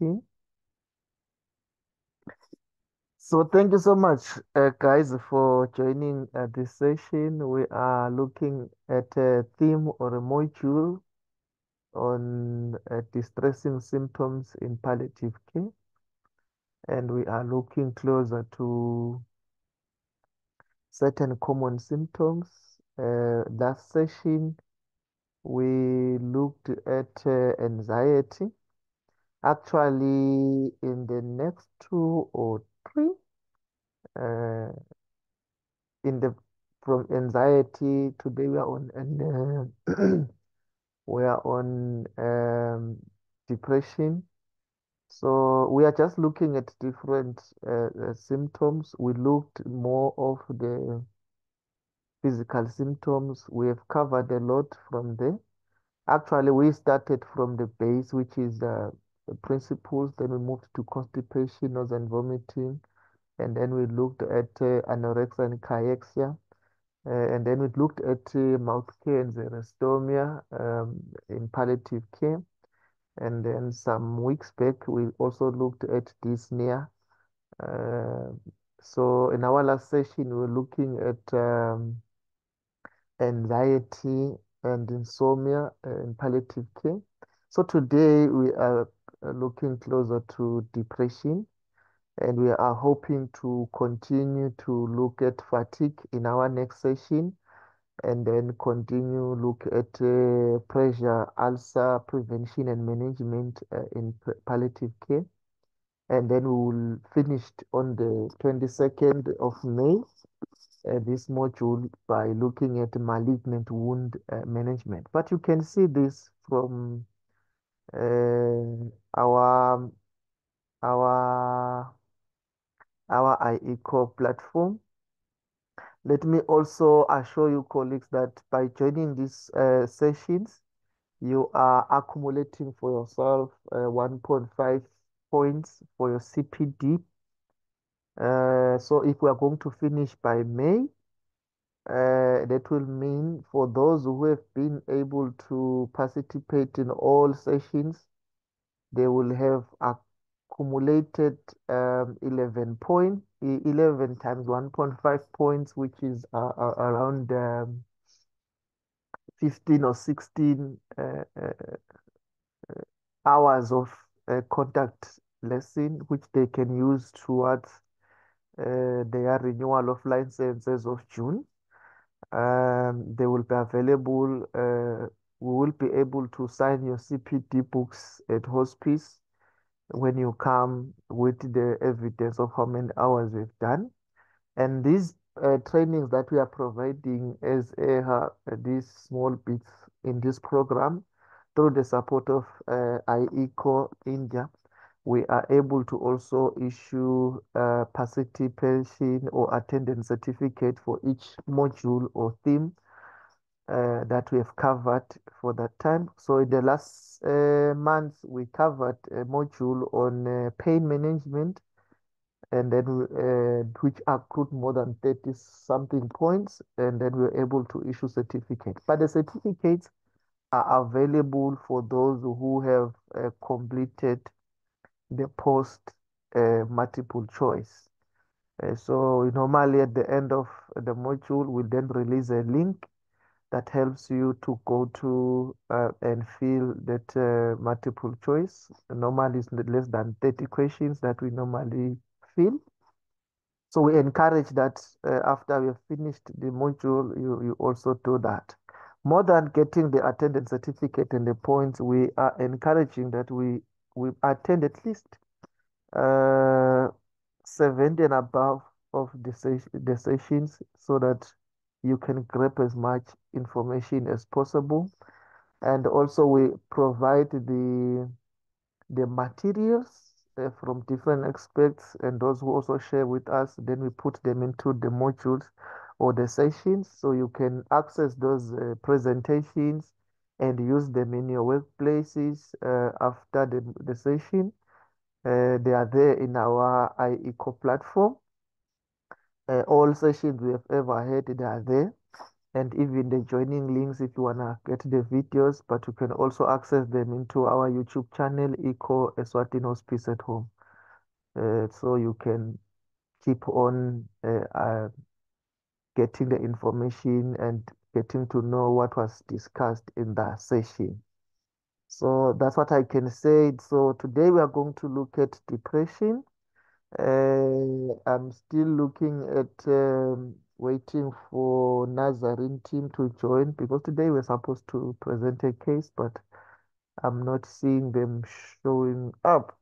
COVID-19. So thank you so much, guys, for joining this session. We are looking at a theme or a module on distressing symptoms in palliative care, and we are looking closer to certain common symptoms. Last session, we looked at anxiety. Actually, in the next two or three, uh, in the from anxiety, today we are on we are on depression. So we are just looking at different symptoms. We looked more of the physical symptoms. We have covered a lot from there. Actually, we started from the base, which is the principles. Then we moved to constipation, nausea, and vomiting. And then we looked at anorexia and cachexia. And then we looked at mouth care and xerostomia in palliative care. And then some weeks back, we also looked at dyspnea. Uh, so in our last session, we were looking at anxiety and insomnia in palliative care. So today we are looking closer to depression, and we are hoping to continue to look at fatigue in our next session, and then continue look at pressure ulcer prevention and management in palliative care. And then we will finish on the 22nd of May this module by looking at malignant wound management. But you can see this from our our our IECO platform. Let me also assure you, colleagues, that by joining these sessions, you are accumulating for yourself 1.5 points for your CPD. So if we are going to finish by May, that will mean for those who have been able to participate in all sessions, they will have accumulated 11 points, 11 times 1.5 points, which is around 15 or 16 hours of contact lesson, which they can use towards their renewal of licenses of June. They will be available. We will be able to sign your CPD books at Hospice when you come with the evidence of how many hours we've done. And these trainings that we are providing as these small bits in this program through the support of IECO India, we are able to also issue participation or attendance certificate for each module or theme that we have covered for that time. So in the last month, we covered a module on pain management, and then which accrued more than 30 something points, and then we were able to issue certificates. But the certificates are available for those who have completed the post multiple choice. So normally at the end of the module, we'll then release a link that helps you to go to and fill that multiple choice. Normally it's less than 30 questions that we normally fill. So we encourage that after we have finished the module, you also do that. More than getting the attendance certificate and the points, we are encouraging that we attend at least uh, 70 and above of the sessions so that you can grab as much information as possible. And also we provide the materials from different experts, and those who also share with us, then we put them into the modules or the sessions so you can access those presentations and use them in your workplaces after the session. They are there in our IECO platform. All sessions we have ever had, they are there. and even the joining links if you wanna get the videos, but you can also access them into our YouTube channel, ECHO-Eswatini Hospice at Home. So you can keep on getting the information and getting to know what was discussed in that session. So that's what I can say. So today we are going to look at depression. I'm still looking at waiting for Nazarene team to join because today we're supposed to present a case, but I'm not seeing them showing up.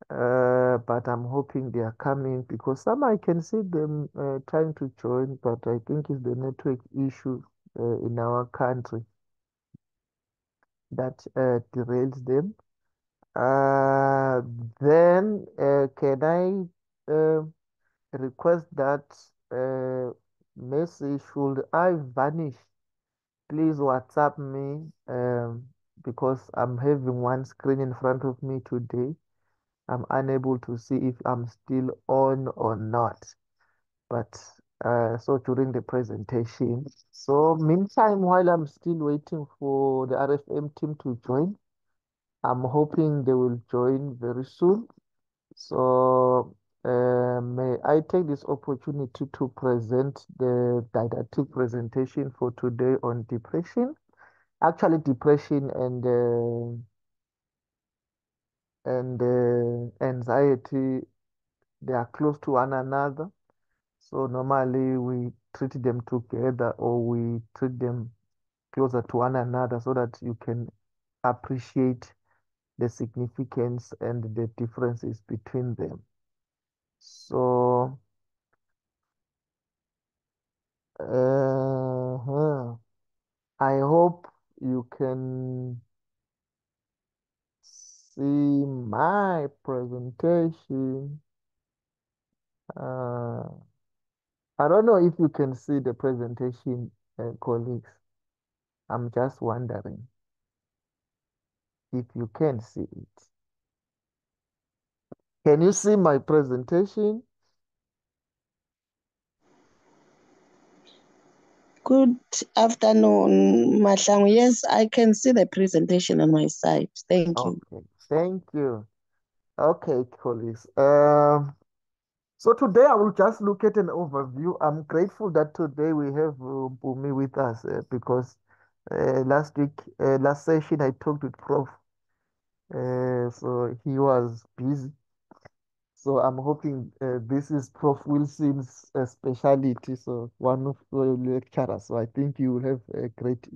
But I'm hoping they are coming because some I can see them trying to join, but I think it's the network issue in our country that derails them. Uh, then can I request that message should I vanish? Please WhatsApp me because I'm having one screen in front of me today. I'm unable to see if I'm still on or not. But so during the presentation. So meantime, while I'm still waiting for the RFM team to join, I'm hoping they will join very soon. So may I take this opportunity to present the didactic presentation for today on depression. Actually, depression and anxiety, they are close to one another. So normally we treat them together or we treat them closer to one another so that you can appreciate the significance and the differences between them. So, I hope you can see my presentation. Uh, I don't know if you can see the presentation, colleagues. I'm just wondering if you can see it. Can you see my presentation? Good afternoon, Mahlangu. Yes, I can see the presentation on my side. Thank you. Okay, thank you. Okay, colleagues. So today I will just look at an overview. I'm grateful that today we have Bumi with us because last session I talked with Prof. So he was busy. So I'm hoping this is Prof. Wilson's specialty. So one of the lecturers. So I think you will have a great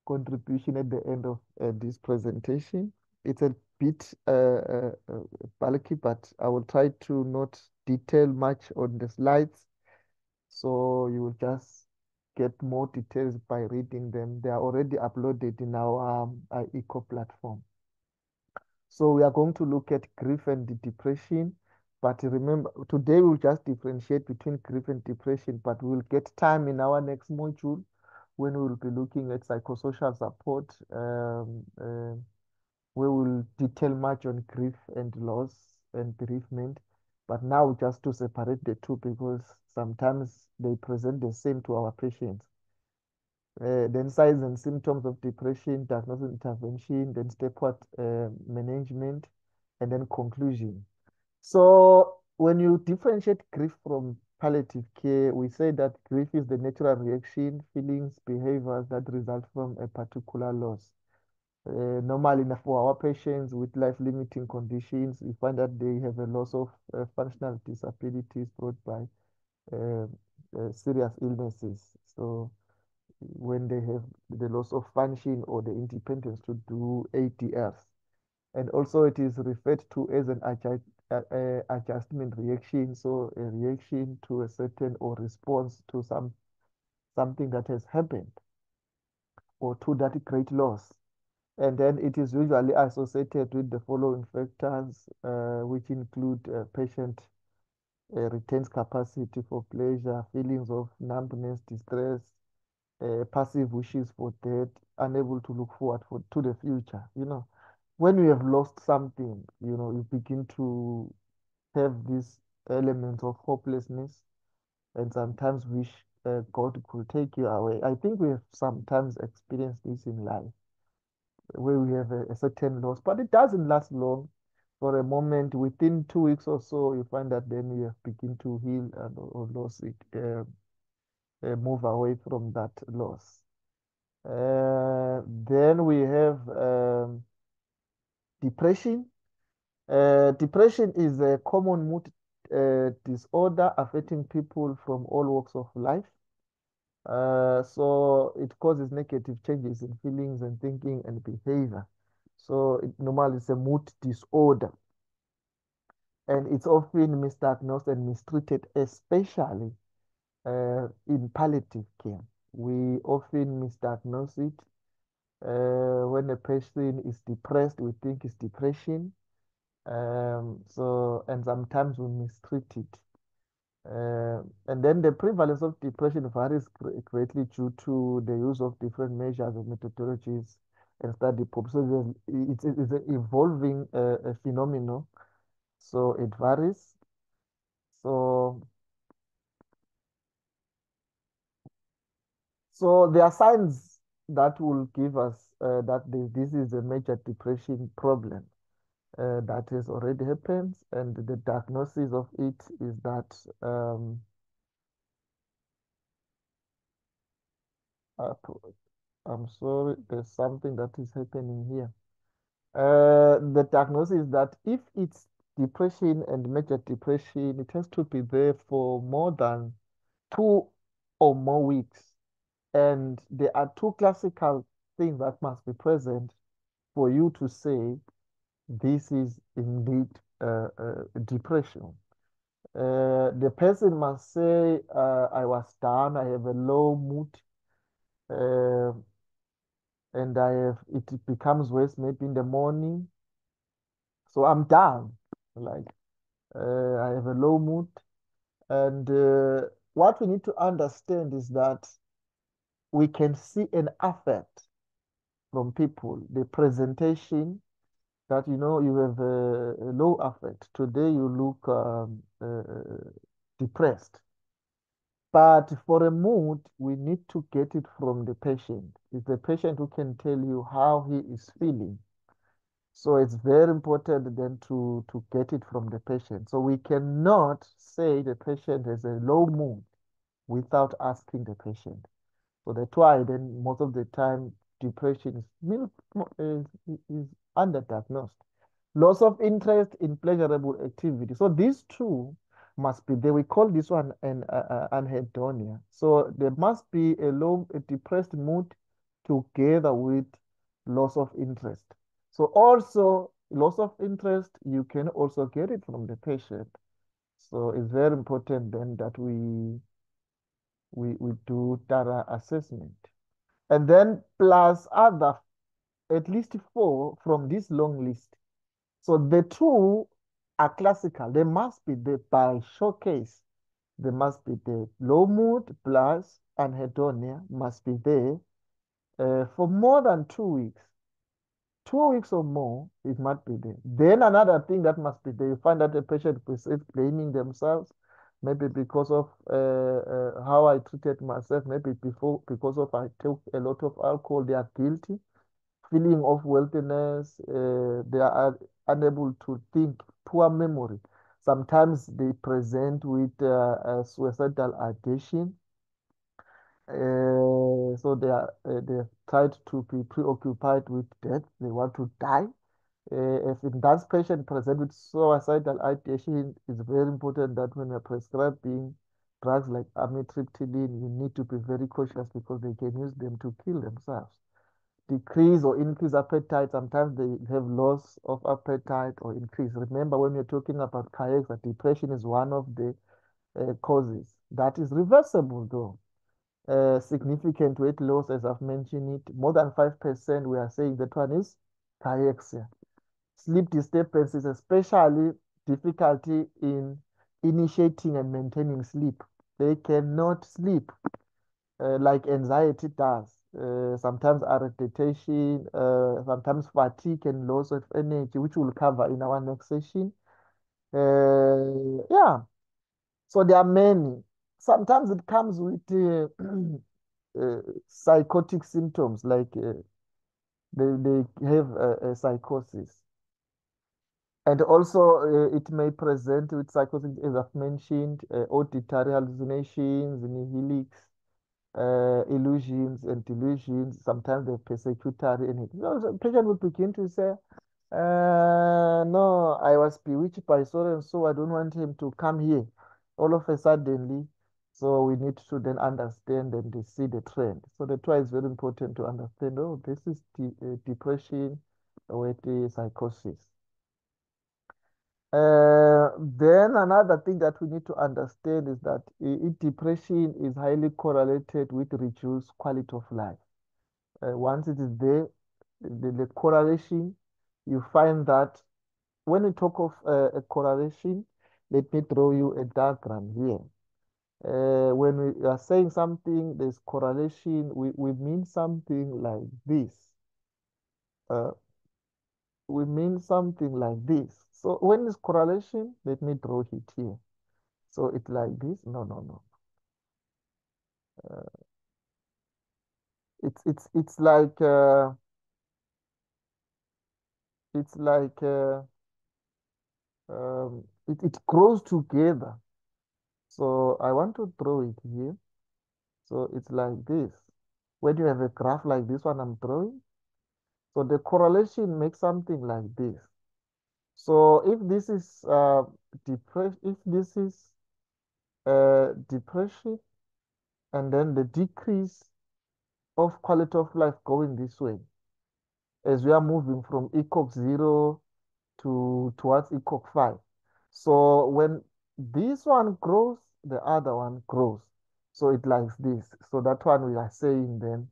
contribution at the end of this presentation. It's a bit bulky, but I will try to not detail much on the slides. So you will just get more details by reading them. They are already uploaded in our eco platform. So we are going to look at grief and depression. But remember, today we'll just differentiate between grief and depression, but we'll get time in our next module when we will be looking at psychosocial support. We will detail much on grief and loss and bereavement. But now just to separate the two because sometimes they present the same to our patients. Then signs and symptoms of depression, diagnosis intervention, then step-what management, and then conclusion. So when you differentiate grief from palliative care, we say that grief is the natural reaction, feelings, behaviors that result from a particular loss. Normally, for our patients with life-limiting conditions, we find that they have a loss of functional disabilities brought by uh, serious illnesses. So when they have the loss of function or the independence to do ADRs. And also it is referred to as an adjustment reaction, so a reaction to a certain or response to something that has happened or to that great loss. And then it is usually associated with the following factors, which include patient retains capacity for pleasure, feelings of numbness, distress, passive wishes for death, unable to look forward to the future. When you have lost something, you begin to have this element of hopelessness and sometimes wish God could take you away. I think we have sometimes experienced this in life where we have a certain loss, but it doesn't last long. For a moment, within 2 weeks or so, you find that then you have begin to heal and or lose it, move away from that loss. Then we have depression. Depression is a common mood disorder affecting people from all walks of life. So it causes negative changes in feelings and thinking and behavior. So it normally is a mood disorder, and it's often misdiagnosed and mistreated, especially in palliative care. We often misdiagnose it. When a person is depressed, we think it's depression. And sometimes we mistreat it. And then the prevalence of depression varies greatly due to the use of different measures and methodologies and study populations. It's an evolving phenomenon, so it varies. So, so there are signs that will give us that this is a major depression problem that has already happened, and the diagnosis of it is that uh, I'm sorry, there's something that is happening here. The diagnosis is that if it's depression and major depression, it has to be there for more than 2 or more weeks. And there are two classical things that must be present for you to say this is indeed depression. The person must say, I was down, I have a low mood, uh, and it becomes worse maybe in the morning. So I'm down, like I have a low mood. And what we need to understand is that we can see an affect from people, the presentation that, you have a low affect. Today you look depressed. But for a mood, we need to get it from the patient. It's the patient who can tell you how he is feeling. So it's very important then to get it from the patient. So we cannot say the patient has a low mood without asking the patient. So that's why then most of the time depression is underdiagnosed. Loss of interest in pleasurable activity. So these two must be there. We call this one an anhedonia. So there must be a depressed mood together with loss of interest. So also loss of interest, you can also get it from the patient. So it's very important then that we do thorough assessment. And then plus other, at least four from this long list. So the two are classical. They must be the by showcase. There must be the low mood plus anhedonia must be there for more than 2 weeks. 2 weeks or more, it must be there. Then another thing that must be there, you find that the patient is blaming themselves, maybe because of how I treated myself, maybe before because of I took a lot of alcohol, they are guilty, feeling of worthiness, they are unable to think, poor memory. Sometimes they present with suicidal ideation. So they tried to be preoccupied with death. They want to die. If in that patient present with suicidal ideation, it's very important that when you're prescribing drugs like amitriptyline, you need to be very cautious because they can use them to kill themselves. Decrease or increase appetite. Sometimes they have loss of appetite or increase. Remember, when you're talking about cardiac, that depression is one of the causes. That is reversible though. Significant weight loss, as I've mentioned it, more than 5%, we are saying that one is cachexia. Sleep disturbances, especially difficulty in initiating and maintaining sleep. They cannot sleep like anxiety does. Sometimes irritation, sometimes fatigue and loss of energy, which we'll cover in our next session. Yeah, so there are many. sometimes it comes with psychotic symptoms, like they have a psychosis. And also, it may present with psychosis, as I've mentioned, auditory hallucinations, nihilics, illusions and delusions. Sometimes they're persecutory, and the patient would begin to say, no, I was bewitched by so and so. I don't want him to come here. All of a suddenly, so we need to then understand and to see the trend. So that's why it's very important to understand. Oh, this is depression with the psychosis. Then another thing that we need to understand is that depression is highly correlated with reduced quality of life. Once it is there, the correlation, you find that when we talk of a correlation, let me draw you a diagram here. When we are saying something, there's correlation, we mean something like this. Uh, we mean something like this. So when it's correlation, let me draw it here. So it's like this. No, no, no. Uh, it's like it's like it grows together. So I want to draw it here. So it's like this. When you have a graph like this one I'm drawing, so the correlation makes something like this. So if this is depression, if this is depression, and then the decrease of quality of life going this way, as we are moving from ECOG 0 towards ECOG 5. So when this one grows, the other one grows. So it likes this. So that one we are saying then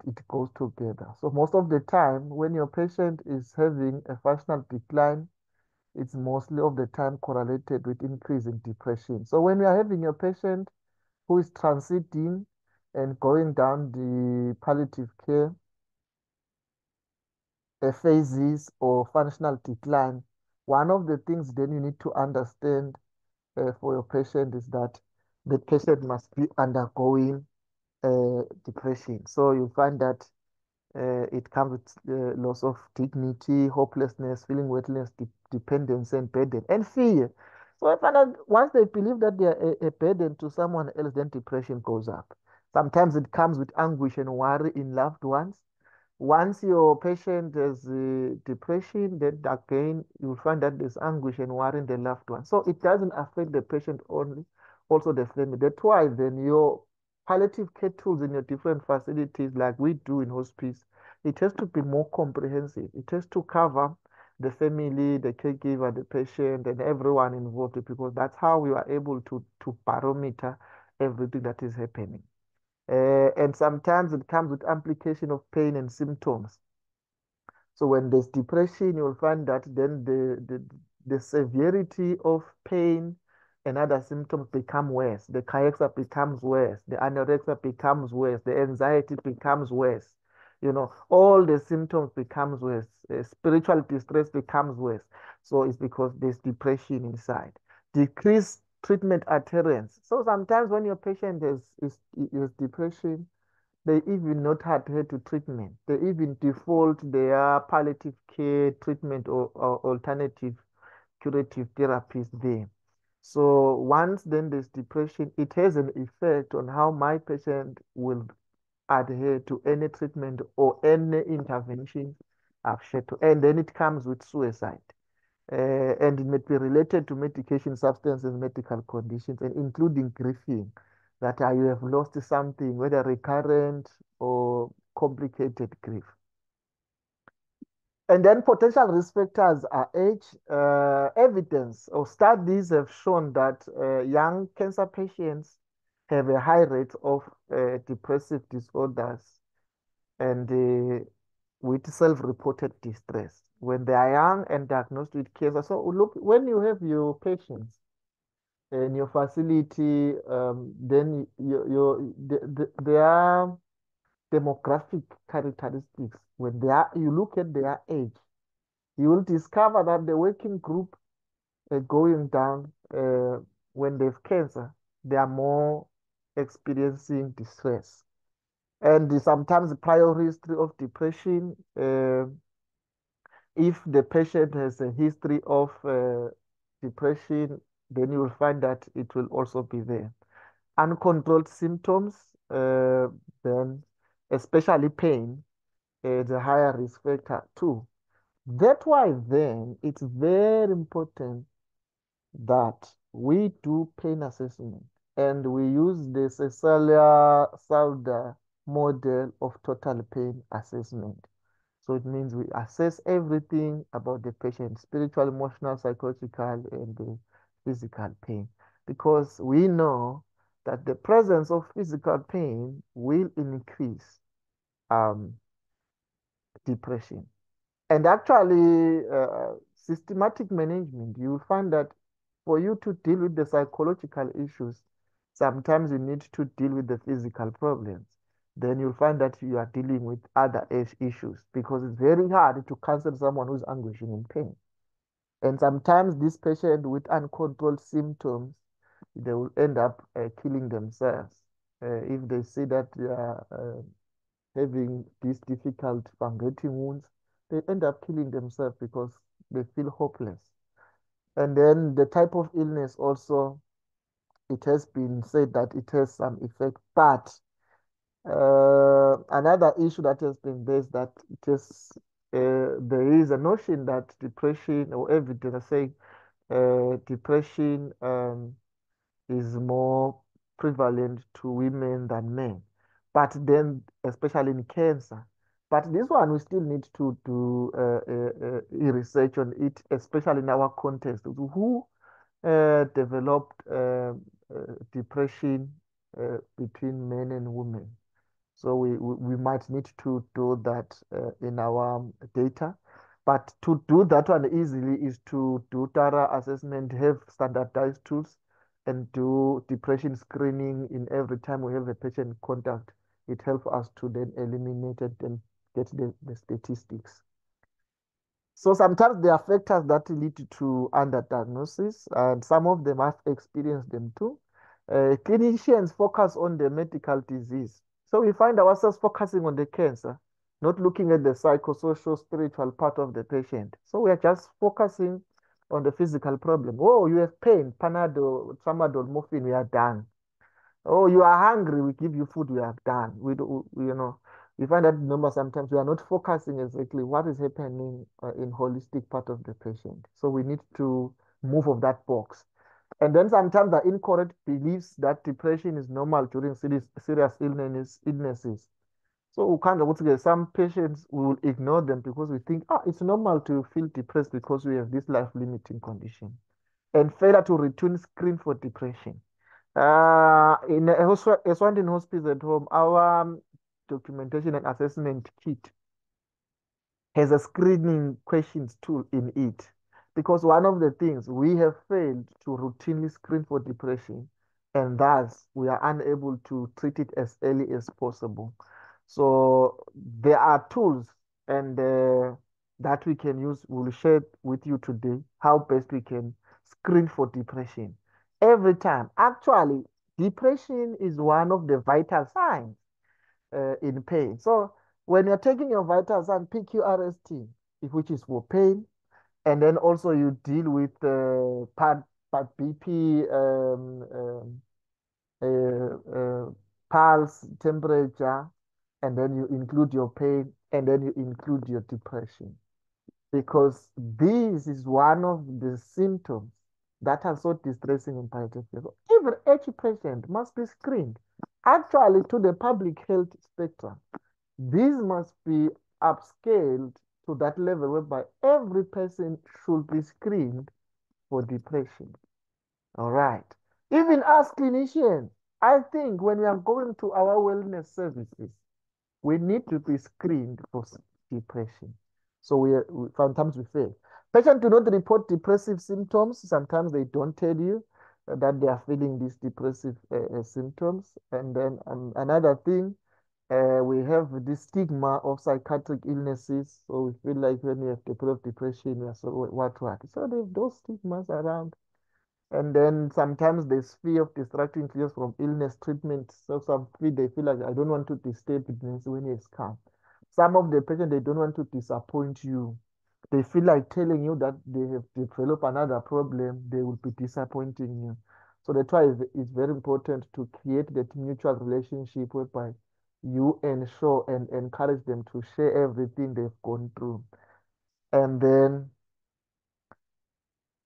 it goes together. So most of the time, when your patient is having a functional decline, it's mostly of the time correlated with increase in depression. So when you are having your patient who is transiting and going down the palliative care phases or functional decline, one of the things then you need to understand for your patient is that the patient must be undergoing depression. So you find that it comes with loss of dignity, hopelessness, feeling worthless, dependence, and burden, and fear. So I find that once they believe that they are a burden to someone else, then depression goes up. Sometimes it comes with anguish and worry in loved ones. Once your patient has depression, then again you'll find that there's anguish and worry in the loved one. So it doesn't affect the patient only, also the family. That's why then your palliative care tools in your different facilities, like we do in hospice, it has to be more comprehensive. It has to cover the family, the caregiver, the patient, and everyone involved, because that's how we are able to barometer everything that is happening. And sometimes it comes with amplification of pain and symptoms. So when there's depression, you'll find that then the severity of pain and other symptoms become worse. The cachexia becomes worse. The anorexia becomes worse. The anxiety becomes worse. You know, all the symptoms becomes worse. Spiritual distress becomes worse. So it's because there's depression inside. Decreased treatment adherence. So sometimes when your patient is depression, they even not adhere to treatment. They even default their palliative care treatment or alternative curative therapies there. So once then there's depression, it has an effect on how my patient will adhere to any treatment or any intervention I've shared to. And then it comes with suicide. And it may be related to medication, substances, medical conditions, and including grieving, that you have lost something, whether recurrent or complicated grief. And then potential risk factors are age. Evidence or studies have shown that young cancer patients have a high rate of depressive disorders and with self-reported distress when they are young and diagnosed with cancer. So look, when you have your patients in your facility, then their demographic characteristics, when you look at their age, you will discover that the working group going down when they have cancer they are more experiencing distress. And sometimes the prior history of depression, if the patient has a history of depression, then you will find that it will also be there. Uncontrolled symptoms, then especially pain, is a higher risk factor too. That's why then it's very important that we do pain assessment and we use the Cecilia Sauder model of total pain assessment. So it means we assess everything about the patient, spiritual, emotional, psychological, and the physical pain. Because we know that the presence of physical pain will increase um, depression. And actually, systematic management, you will find that for you to deal with the psychological issues, sometimes you need to deal with the physical problems. Then you'll find that you are dealing with other issues because it's very hard to counsel someone who's anguishing in pain. And sometimes this patient with uncontrolled symptoms, they will end up killing themselves if they see that they are having these difficult fungating wounds. They end up killing themselves because they feel hopeless. And then the type of illness also, it has been said that it has some effect. But another issue that has been raised that it is there is a notion that depression or evidence saying depression is more prevalent to women than men. But then, especially in cancer. But this one, we still need to do research on it, especially in our context. Who developed depression between men and women? So we might need to do that in our data. But to do that one easily is to do thorough assessment, have standardized tools, and do depression screening in every time we have a patient contact. It helps us to then eliminate it and get the statistics. So sometimes there are factors that lead to underdiagnosis, and some of them have experienced them too. Clinicians focus on the medical disease. So we find ourselves focusing on the cancer, not looking at the psychosocial, spiritual part of the patient. So we are just focusing on the physical problem. Oh, you have pain, Panadol, Tramadol, morphine, we are done. Oh, you are hungry, we give you food, we are done. We find that number sometimes we are not focusing exactly what is happening in holistic part of the patient. So we need to move of that box. And then sometimes the incorrect beliefs that depression is normal during serious illnesses. So we can't go together. Some patients will ignore them because we think, it's normal to feel depressed because we have this life-limiting condition. And failure to return screen for depression. In Eswatini Hospice at home, our documentation and assessment kit has a screening questions tool in it. Because one of the things we have failed to routinely screen for depression, and thus we are unable to treat it as early as possible. So there are tools and that we can use. We'll share with you today how best we can screen for depression every time. Actually, depression is one of the vital signs in pain. So when you're taking your vital sign, PQRST, which is for pain, and then also you deal with part BP, pulse, temperature, and then you include your pain, and then you include your depression. Because this is one of the symptoms that are so distressing in palliative care. So even each patient must be screened. Actually, to the public health spectrum, this must be upscaled to that level whereby every person should be screened for depression. All right. Even as clinicians, I think when we are going to our wellness services, we need to be screened for depression. So sometimes we fail. Patients do not report depressive symptoms. Sometimes they don't tell you that they are feeling these depressive symptoms. And then another thing, we have this stigma of psychiatric illnesses. So we feel like when you have developed depression, you are so what. So there's those stigmas around. And then sometimes there's fear of distracting teachers from illness treatment. So some feel they feel like I don't want to disturb it when he's calm. Some of the patients they don't want to disappoint you. They feel like telling you that they have developed another problem, they will be disappointing you. So that's why it's very important to create that mutual relationship whereby you ensure and encourage them to share everything they've gone through. And then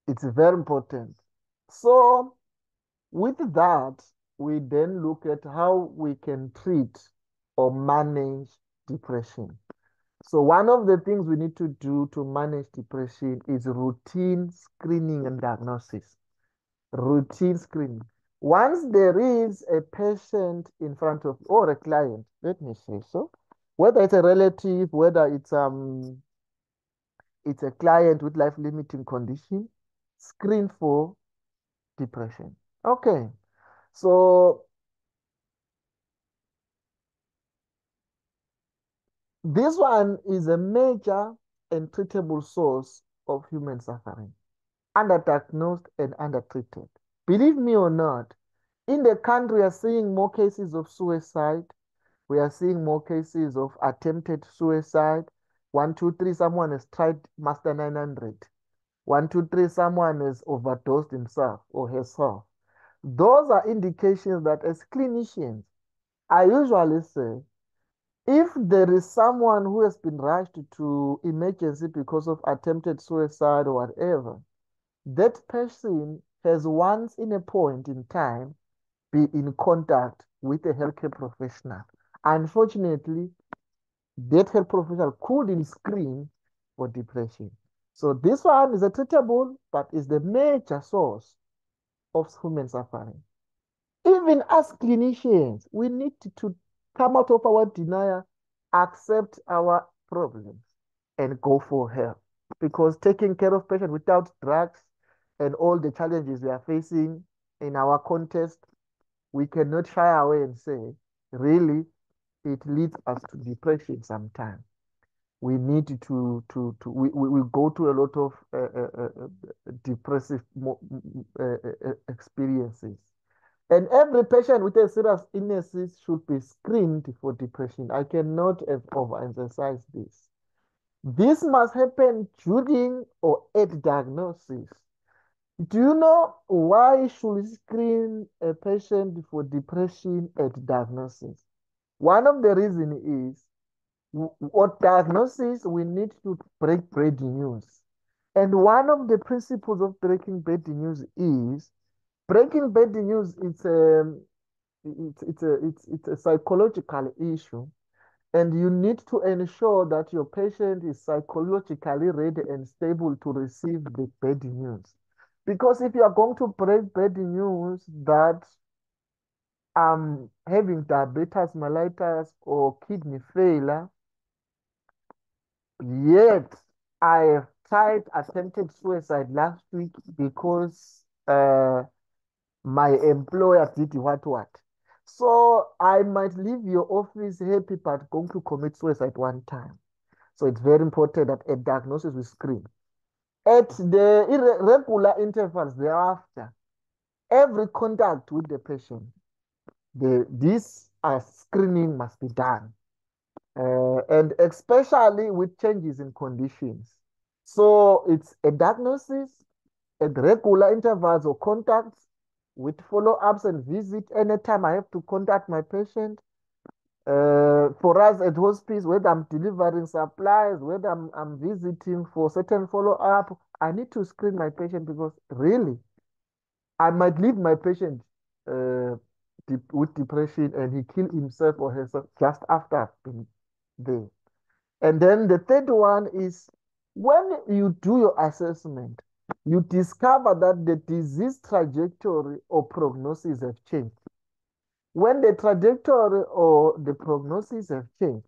it's very important. So with that, we then look at how we can treat or manage depression. So one of the things we need to do to manage depression is routine screening and diagnosis. Routine screening. Once there is a patient in front of or a client, let me say so, whether it's a relative, whether it's a client with life-limiting condition, screen for depression. Okay. So this one is a major and treatable source of human suffering, underdiagnosed and undertreated. Believe me or not, in the country, we are seeing more cases of suicide. We are seeing more cases of attempted suicide. 1, 2, 3, someone has tried Master 900. 1, 2, 3, someone has overdosed himself or herself. Those are indications that as clinicians, I usually say, if there is someone who has been rushed to emergency because of attempted suicide or whatever, that person has once in a point in time be in contact with a healthcare professional. Unfortunately, that health professional couldn't screen for depression. So this one is a treatable, but is the major source of human suffering. Even as clinicians, we need to come out of our denial, accept our problems, and go for help. Because taking care of patients without drugs and all the challenges we are facing in our context, we cannot shy away and say, really, it leads us to depression sometimes. We need we go to a lot of depressive experiences. And every patient with a serious illness should be screened for depression. I cannot overemphasize this. This must happen during or at diagnosis. Do you know why should we screen a patient for depression at diagnosis? One of the reasons is what diagnosis we need to break bad news. And one of the principles of breaking bad news is breaking bad news. It's a psychological issue, and you need to ensure that your patient is psychologically ready and stable to receive the bad news. Because if you are going to break bad news that I'm having diabetes mellitus or kidney failure, yet I have tried attempted suicide last week because my employer did what. So I might leave your office happy but going to commit suicide one time. So it's very important that a diagnosis is screened. At the irregular intervals thereafter, every contact with the patient, this screening must be done. And especially with changes in conditions. So it's a diagnosis at regular intervals or contacts with follow-ups and visit anytime I have to contact my patient. For us at hospice, whether I'm delivering supplies, whether I'm visiting for certain follow-up, I need to screen my patient because really, I might leave my patient uh, with depression and he kill himself or herself just after I've been there. And then the third one is when you do your assessment, you discover that the disease trajectory or prognosis have changed. When the trajectory or the prognosis have changed,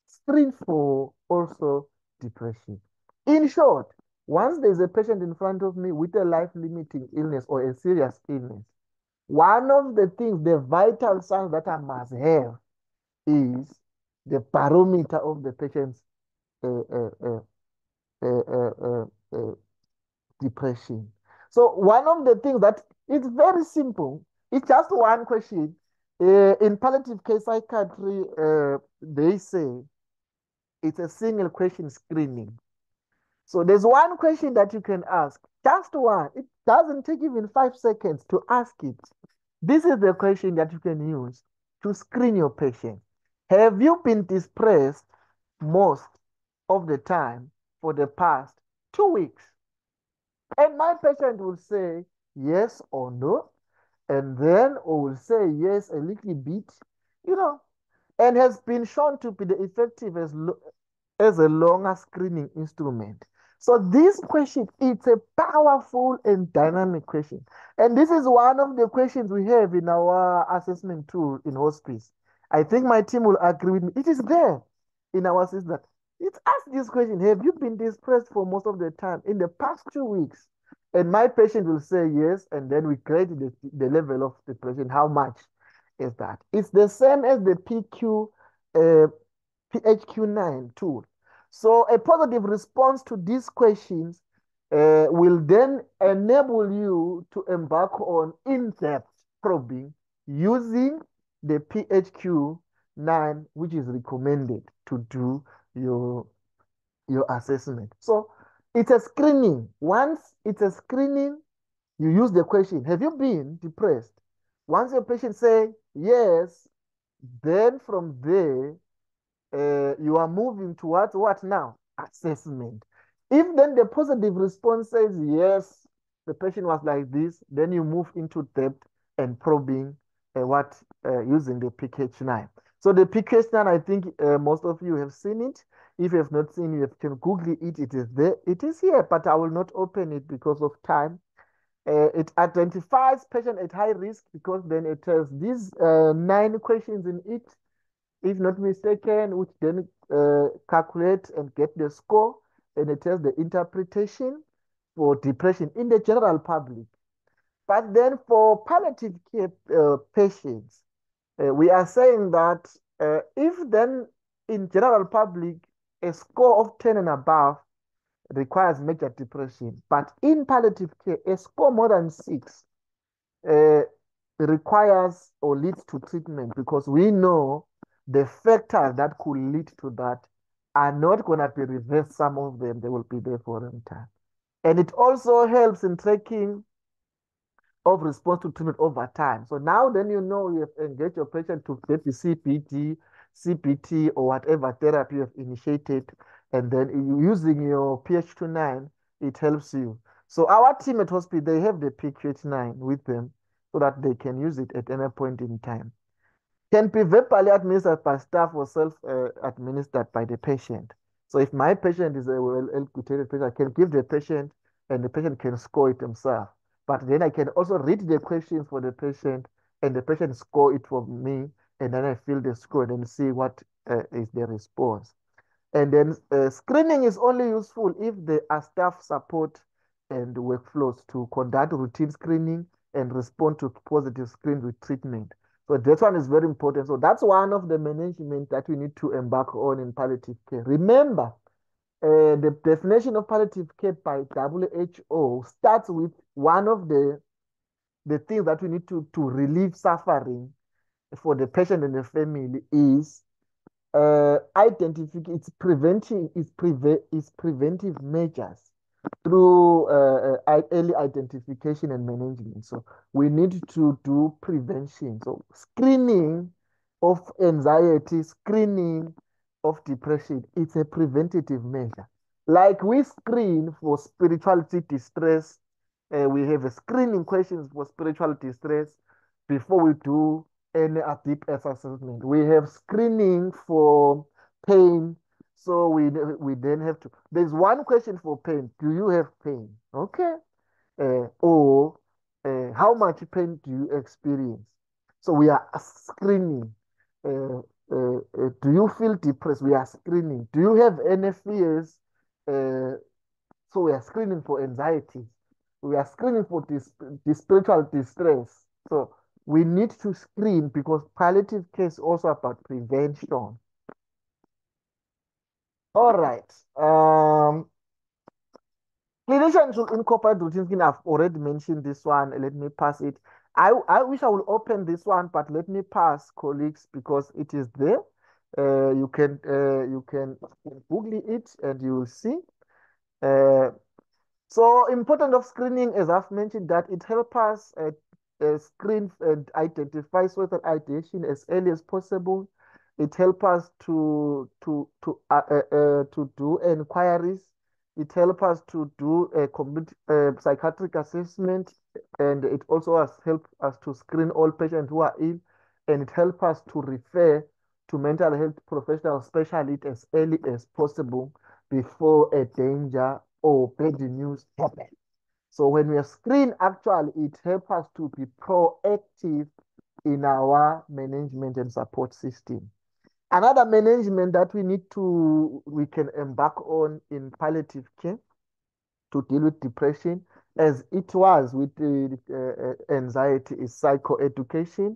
screen for also depression. In short, once there's a patient in front of me with a life-limiting illness or a serious illness, one of the things, the vital signs that I must have is the barometer of the patient's uh, uh, uh, uh, uh, uh, uh, depression. So one of the things that it's very simple. It's just one question. In palliative care psychiatry, they say it's a single question screening. So there's one question that you can ask, just one. It doesn't take even 5 seconds to ask it. This is the question that you can use to screen your patient. Have you been depressed most of the time for the past 2 weeks? And my patient will say yes or no, and then or will say yes a little bit, you know, and has been shown to be the effective as a longer screening instrument. So this question, it's a powerful and dynamic question. And this is one of the questions we have in our assessment tool in hospice. I think my team will agree with me. It is there in our system. It's ask this question, have you been depressed for most of the time in the past 2 weeks? And my patient will say yes, and then we grade the level of depression. How much is that? It's the same as the PHQ-9 tool. So a positive response to these questions will then enable you to embark on in-depth probing using the PHQ-9, which is recommended to do your, your assessment. So it's a screening. Once it's a screening, you use the question, have you been depressed? Once your patient say yes, then from there, you are moving towards what now? Assessment. If then the positive response says yes, the patient was like this, then you move into depth and probing using the PKH9. So the PKH9, I think most of you have seen it. If you have not seen it, you can Google it. It is there. It is here, but I will not open it because of time. It identifies patient at high risk because then it has these 9 questions in it, if not mistaken, which then calculate and get the score, and it has the interpretation for depression in the general public. But then for palliative care patients, we are saying that if then in general public, a score of 10 and above requires major depression, but in palliative care, a score more than 6 uh, requires or leads to treatment because we know the factors that could lead to that are not going to be reversed. Some of them, they will be there for a long time. And it also helps in tracking of response to treatment over time. So now then you know you have engaged your patient to get the CPT, or whatever therapy you have initiated, and then using your PH29, it helps you. So our team at hospital, they have the PH9 with them so that they can use it at any point in time. Can be verbally administered by staff or self-administered by the patient. So if my patient is a well-educated patient, I can give the patient and the patient can score it himself. But then I can also read the questions for the patient and the patient score it for me, and then I fill the score and then see what is the response. And then screening is only useful if there are staff support and workflows to conduct routine screening and respond to positive screen with treatment. So that one is very important. So that's one of the management that we need to embark on in palliative care. Remember, the definition of palliative care by WHO starts with one of the things that we need to relieve suffering for the patient and the family is identify it's preventing is preventive measures through early identification and management. So we need to do prevention. So screening of anxiety, screening of depression, it's a preventative measure. Like we screen for spirituality distress, we have a screening questions for spiritual distress before we do any deep assessment. We have screening for pain. So we then have to. There's one question for pain. Do you have pain? Okay. Or how much pain do you experience? So we are screening. Do you feel depressed? We are screening. Do you have any fears? Uh, so we are screening for anxiety. We are screening for this spiritual distress. So we need to screen because palliative care is also about prevention. All right. Clinicians should incorporate routine screening. I've already mentioned this one. Let me pass it. I wish I will open this one, but let me pass, colleagues, because it is there. You can Google it and you will see. Uh, so important of screening, as I've mentioned, that it helps us screen and identify suicidal ideation as early as possible. It helps us to do inquiries. It helps us to do a complete psychiatric assessment, and it also has helped us to screen all patients who are ill, and it helps us to refer to mental health professional specialists as early as possible before a danger or bad news happen. So when we are screened, actually, it helps us to be proactive in our management and support system. Another management that we can embark on in palliative care to deal with depression, as it was with anxiety, is psychoeducation.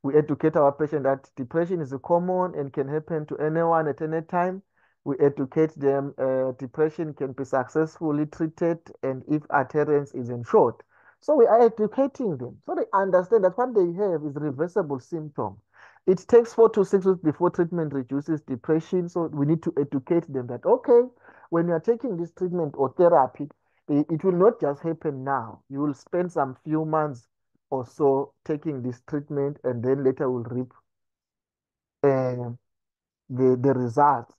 We educate our patient that depression is common and can happen to anyone at any time. We educate them depression can be successfully treated and if adherence is ensured. So we are educating them so they understand that what they have is reversible symptom. It takes 4 to 6 weeks before treatment reduces depression. So we need to educate them that, okay, when you are taking this treatment or therapy, it will not just happen now. You will spend some few months or so taking this treatment, and then later will reap uh, the results.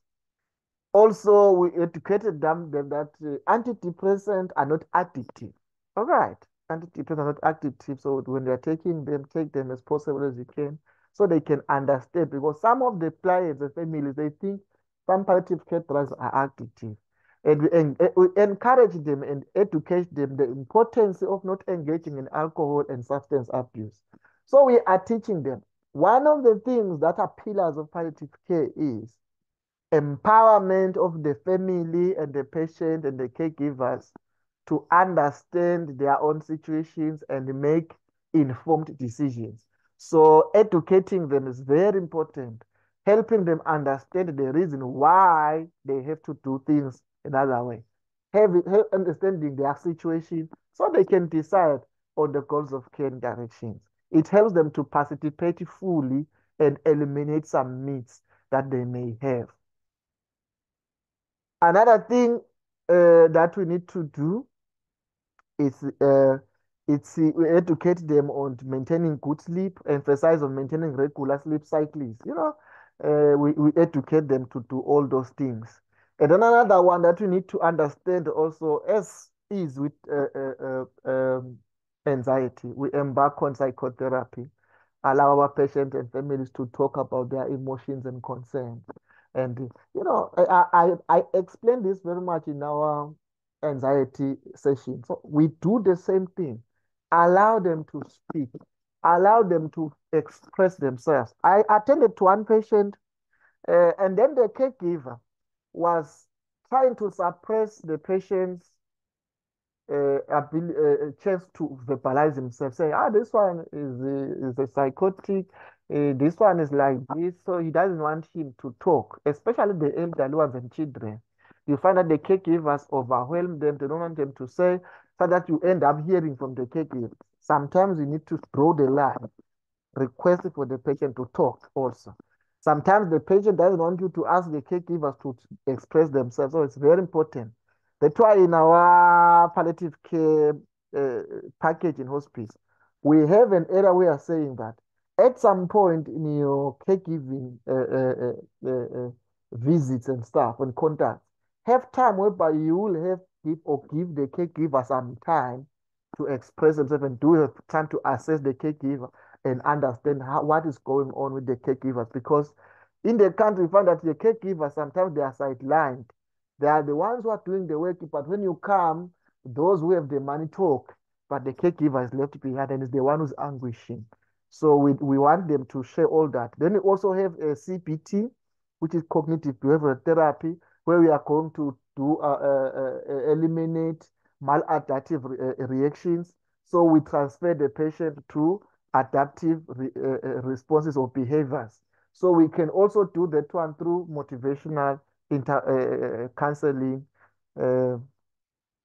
Also, we educated them that antidepressants are not addictive. All right. Antidepressants are not addictive. So when they are taking them, take them as possible as you can so they can understand. Because some of the clients and families, they think some palliative care drugs are addictive. We encourage them and educate them the importance of not engaging in alcohol and substance abuse. So we are teaching them. One of the things that are pillars of palliative care is empowerment of the family and the patient and the caregivers to understand their own situations and make informed decisions. So, educating them is very important, helping them understand the reason why they have to do things another way, understanding their situation so they can decide on the goals of care and directions. It helps them to participate fully and eliminate some myths that they may have. Another thing that we need to do is we educate them on maintaining good sleep, emphasize on maintaining regular sleep cycles. We educate them to do all those things. And then another one that we need to understand also, as is with anxiety, we embark on psychotherapy, allow our patients and families to talk about their emotions and concerns. And I explained this very much in our anxiety session. So we do the same thing. Allow them to speak. Allow them to express themselves. I attended to one patient, and then the caregiver was trying to suppress the patient's chance to verbalize himself, say, this one is a psychotic, this one is like this. So he doesn't want him to talk, especially the elderly ones and children. You find that the caregivers overwhelm them, they don't want them to say, so that you end up hearing from the caregiver. Sometimes you need to draw the line, request for the patient to talk also. Sometimes the patient doesn't want you to ask the caregivers to express themselves, so it's very important. That's why in our palliative care uh, package in hospice, we have an area we are saying that at some point in your caregiving visits and stuff and contacts, have time whereby you will have give the caregiver some time to express themselves and do have time to assess the caregiver and understand what is going on with the caregivers. Because in the country, we find that the caregivers sometimes they are sidelined. They are the ones who are doing the work, but when you come, those who have the money talk, but the caregiver is left behind and is the one who's anguishing. So we want them to share all that. Then we also have a CBT, which is cognitive behavioral therapy, where we are going to do eliminate maladaptive reactions. So we transfer the patient to adaptive responses or behaviors. So we can also do that one through motivational counseling. Uh,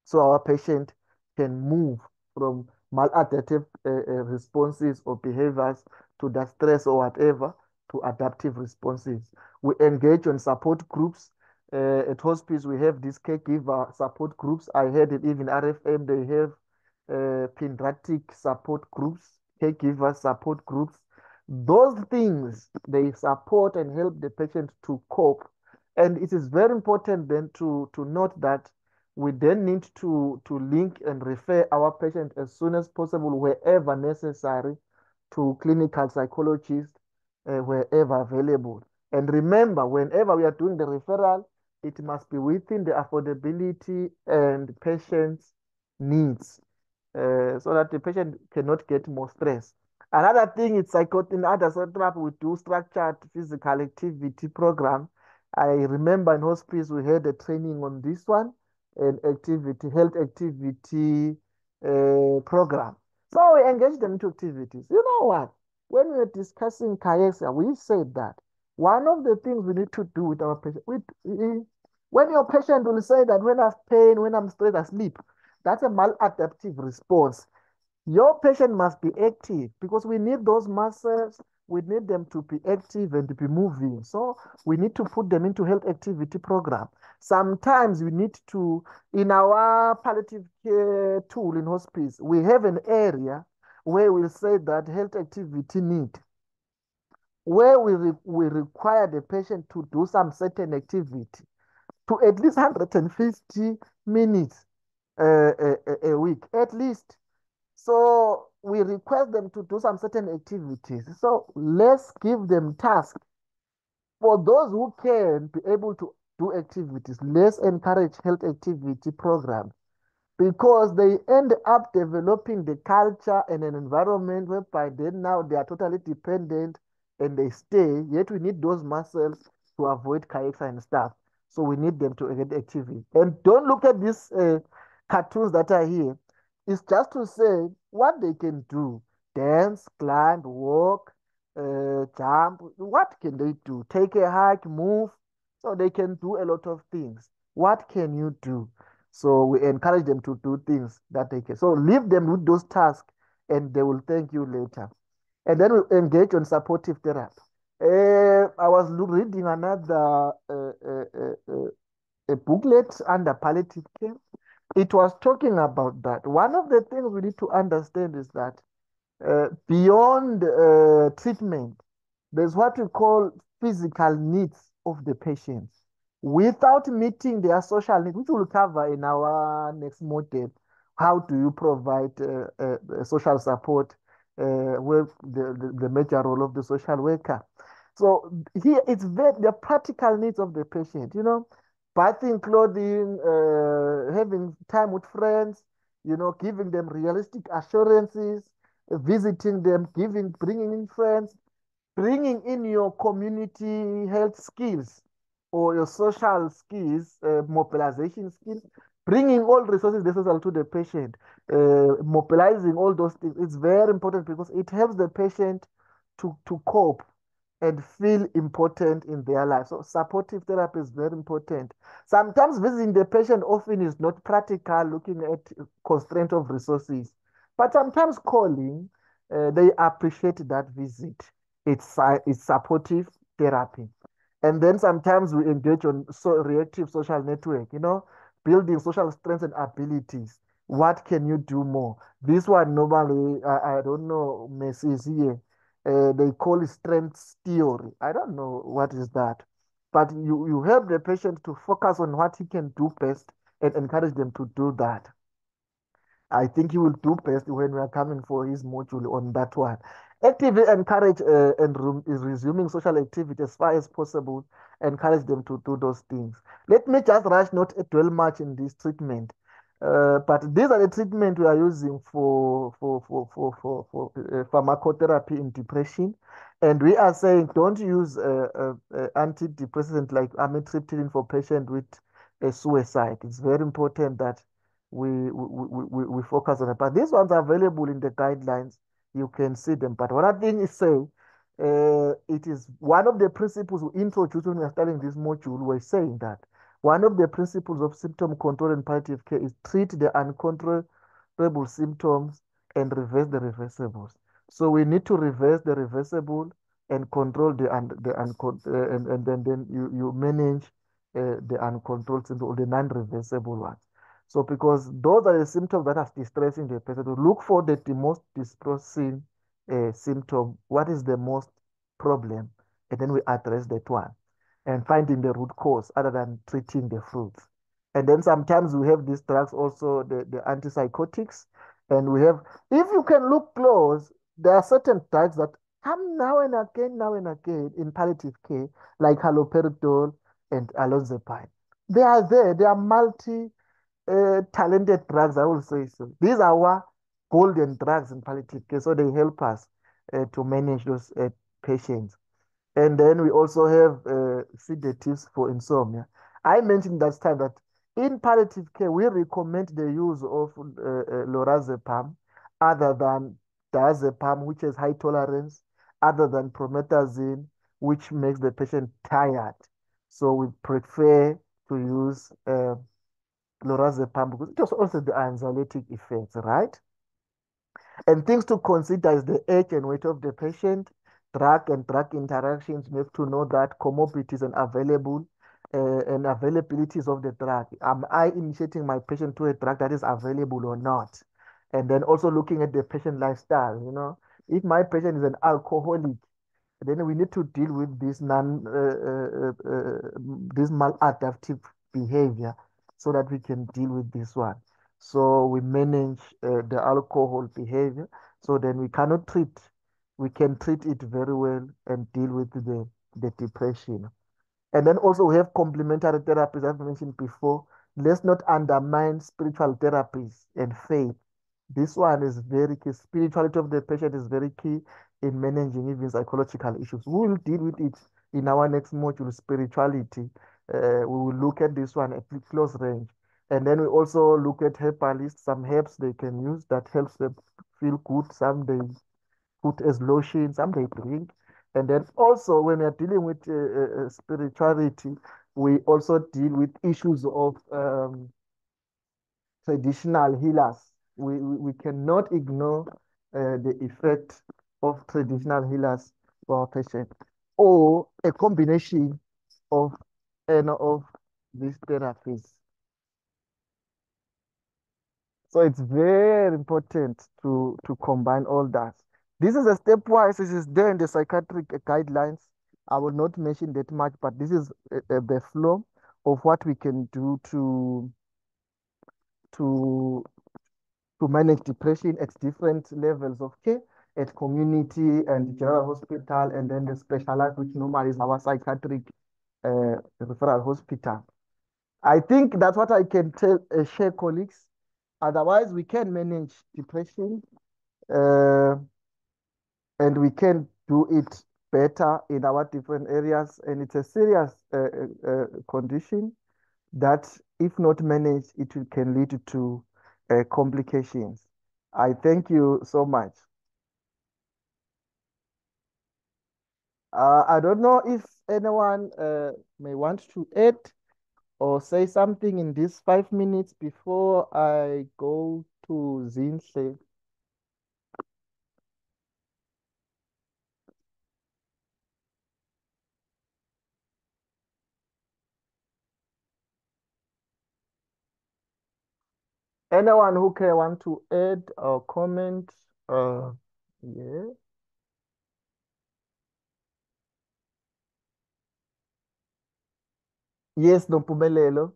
so our patient can move from maladaptive responses or behaviors to the stress or whatever to adaptive responses. We engage on support groups. At hospice, we have these caregiver support groups. I heard it even RFM, they have pediatric support groups, caregiver support groups. Those things, they support and help the patient to cope. And it is very important then to note that we then need to link and refer our patient as soon as possible, wherever necessary, to clinical psychologists, wherever available. And remember, whenever we are doing the referral, it must be within the affordability and patient's needs, so that the patient cannot get more stress. Another thing is in other setup, we do structured physical activity program. I remember in hospice we had a training on this one, an activity, health activity program. So we engage them into activities. You know what? When we were discussing CAESA, we said that one of the things we need to do with our patient, when your patient will say that when I have pain, when I'm stressed, I sleep, that's a maladaptive response. Your patient must be active because we need those muscles. We need them to be active and to be moving. So we need to put them into health activity program. Sometimes we need to, in our palliative care tool in hospice, we have an area where we say that health activity need, where we require the patient to do some certain activity to at least 150 minutes a week, at least. So we request them to do some certain activities. So let's give them tasks. For those who can be able to do activities, let's encourage health activity programs because they end up developing the culture and an environment whereby then now they are totally dependent and they stay. Yet we need those muscles to avoid cancer and stuff. So we need them to get activity. And don't look at these cartoons that are here. It's just to say what they can do: dance, climb, walk, jump. What can they do? Take a hike, move. So they can do a lot of things. What can you do? So we encourage them to do things that they can. So leave them with those tasks and they will thank you later. And then we engage on supportive therapy. I was reading another a booklet under palliative care. It was talking about that. One of the things we need to understand is that beyond treatment, there's what we call physical needs of the patients. Without meeting their social needs, which we'll cover in our next module, how do you provide social support with the major role of the social worker? So here it's the practical needs of the patient, bathing, clothing, having time with friends, giving them realistic assurances, visiting them, bringing in friends, bringing in your community health skills or your social skills, mobilization skills, bringing all resources necessary to the patient, mobilizing all those things. It's very important because it helps the patient to cope and feel important in their life. So supportive therapy is very important. Sometimes visiting the patient often is not practical, looking at constraint of resources, but sometimes calling, they appreciate that visit. It's supportive therapy. And then sometimes we engage on reactive social network, building social strengths and abilities. What can you do more? This one normally, I don't know, Messi is here. They call it strengths theory. I don't know what is that. But you help the patient to focus on what he can do best and encourage them to do that. I think he will do best when we are coming for his module on that one. Actively encourage is resuming social activity as far as possible. Encourage them to do those things. Let me just rush not dwell much in this treatment. But these are the treatment we are using for pharmacotherapy in depression. And we are saying don't use antidepressant like amitriptyline for patient with a suicide. It's very important that we focus on it. But these ones are available in the guidelines. You can see them. But one other thing is say, it is one of the principles we introduced when we are studying this module. We're saying that One of the principles of symptom control in palliative care is treat the uncontrollable symptoms and reverse the reversibles. So we need to reverse the reversible and control and then you manage the uncontrolled symptoms or the non-reversible ones. So because those are the symptoms that are distressing the patient, look for the most distressing symptom. What is the most problem? And then we address that one and finding the root cause other than treating the fruits. And then sometimes we have these drugs also, the antipsychotics. And we have, if you can look close, there are certain drugs that come now and again in palliative care, like haloperidol and alonzapine. They are there. They are talented drugs, I will say so. These are our golden drugs in palliative care, so they help us to manage those patients. And then we also have sedatives for insomnia. I mentioned that time that in palliative care, we recommend the use of lorazepam other than diazepam, which has high tolerance, other than promethazine, which makes the patient tired. So we prefer to use lorazepam because it has also the anxiolytic effects, right? And things to consider is the age and weight of the patient, drug and drug interactions. You have to know that comorbidities and availabilities of the drug. Am I initiating my patient to a drug that is available or not? And then also looking at the patient lifestyle. If my patient is an alcoholic, then we need to deal with this maladaptive behavior so that we can deal with this one. So we manage the alcohol behavior. So then we can treat it very well and deal with the depression. And then also we have complementary therapies, I've mentioned before. Let's not undermine spiritual therapies and faith. This one is very key. Spirituality of the patient is very key in managing even psychological issues. We will deal with it in our next module, spirituality. We will look at this one at close range. And then we also look at herbalists, some herbs they can use that helps them feel good. Some they put as lotion, some they drink. And then also when we are dealing with spirituality, we also deal with issues of traditional healers. We cannot ignore the effect of traditional healers for our patient or a combination of of these therapies. So it's very important to combine all that. This is a stepwise. This is there in the psychiatric guidelines. I will not mention that much, but this is the flow of what we can do to to manage depression at different levels of care, at community and general hospital, and then the specialized, which normally is our psychiatric referral hospital. I think that's what I can tell share colleagues. Otherwise, we can manage depression uh, and we can do it better in our different areas. And it's a serious condition that, if not managed, can lead to complications. I thank you so much. I don't know if anyone may want to add or say something in these 5 minutes before I go to Zinhle. Anyone who can want to add or comment? Yeah. Yes, Nompumelelo.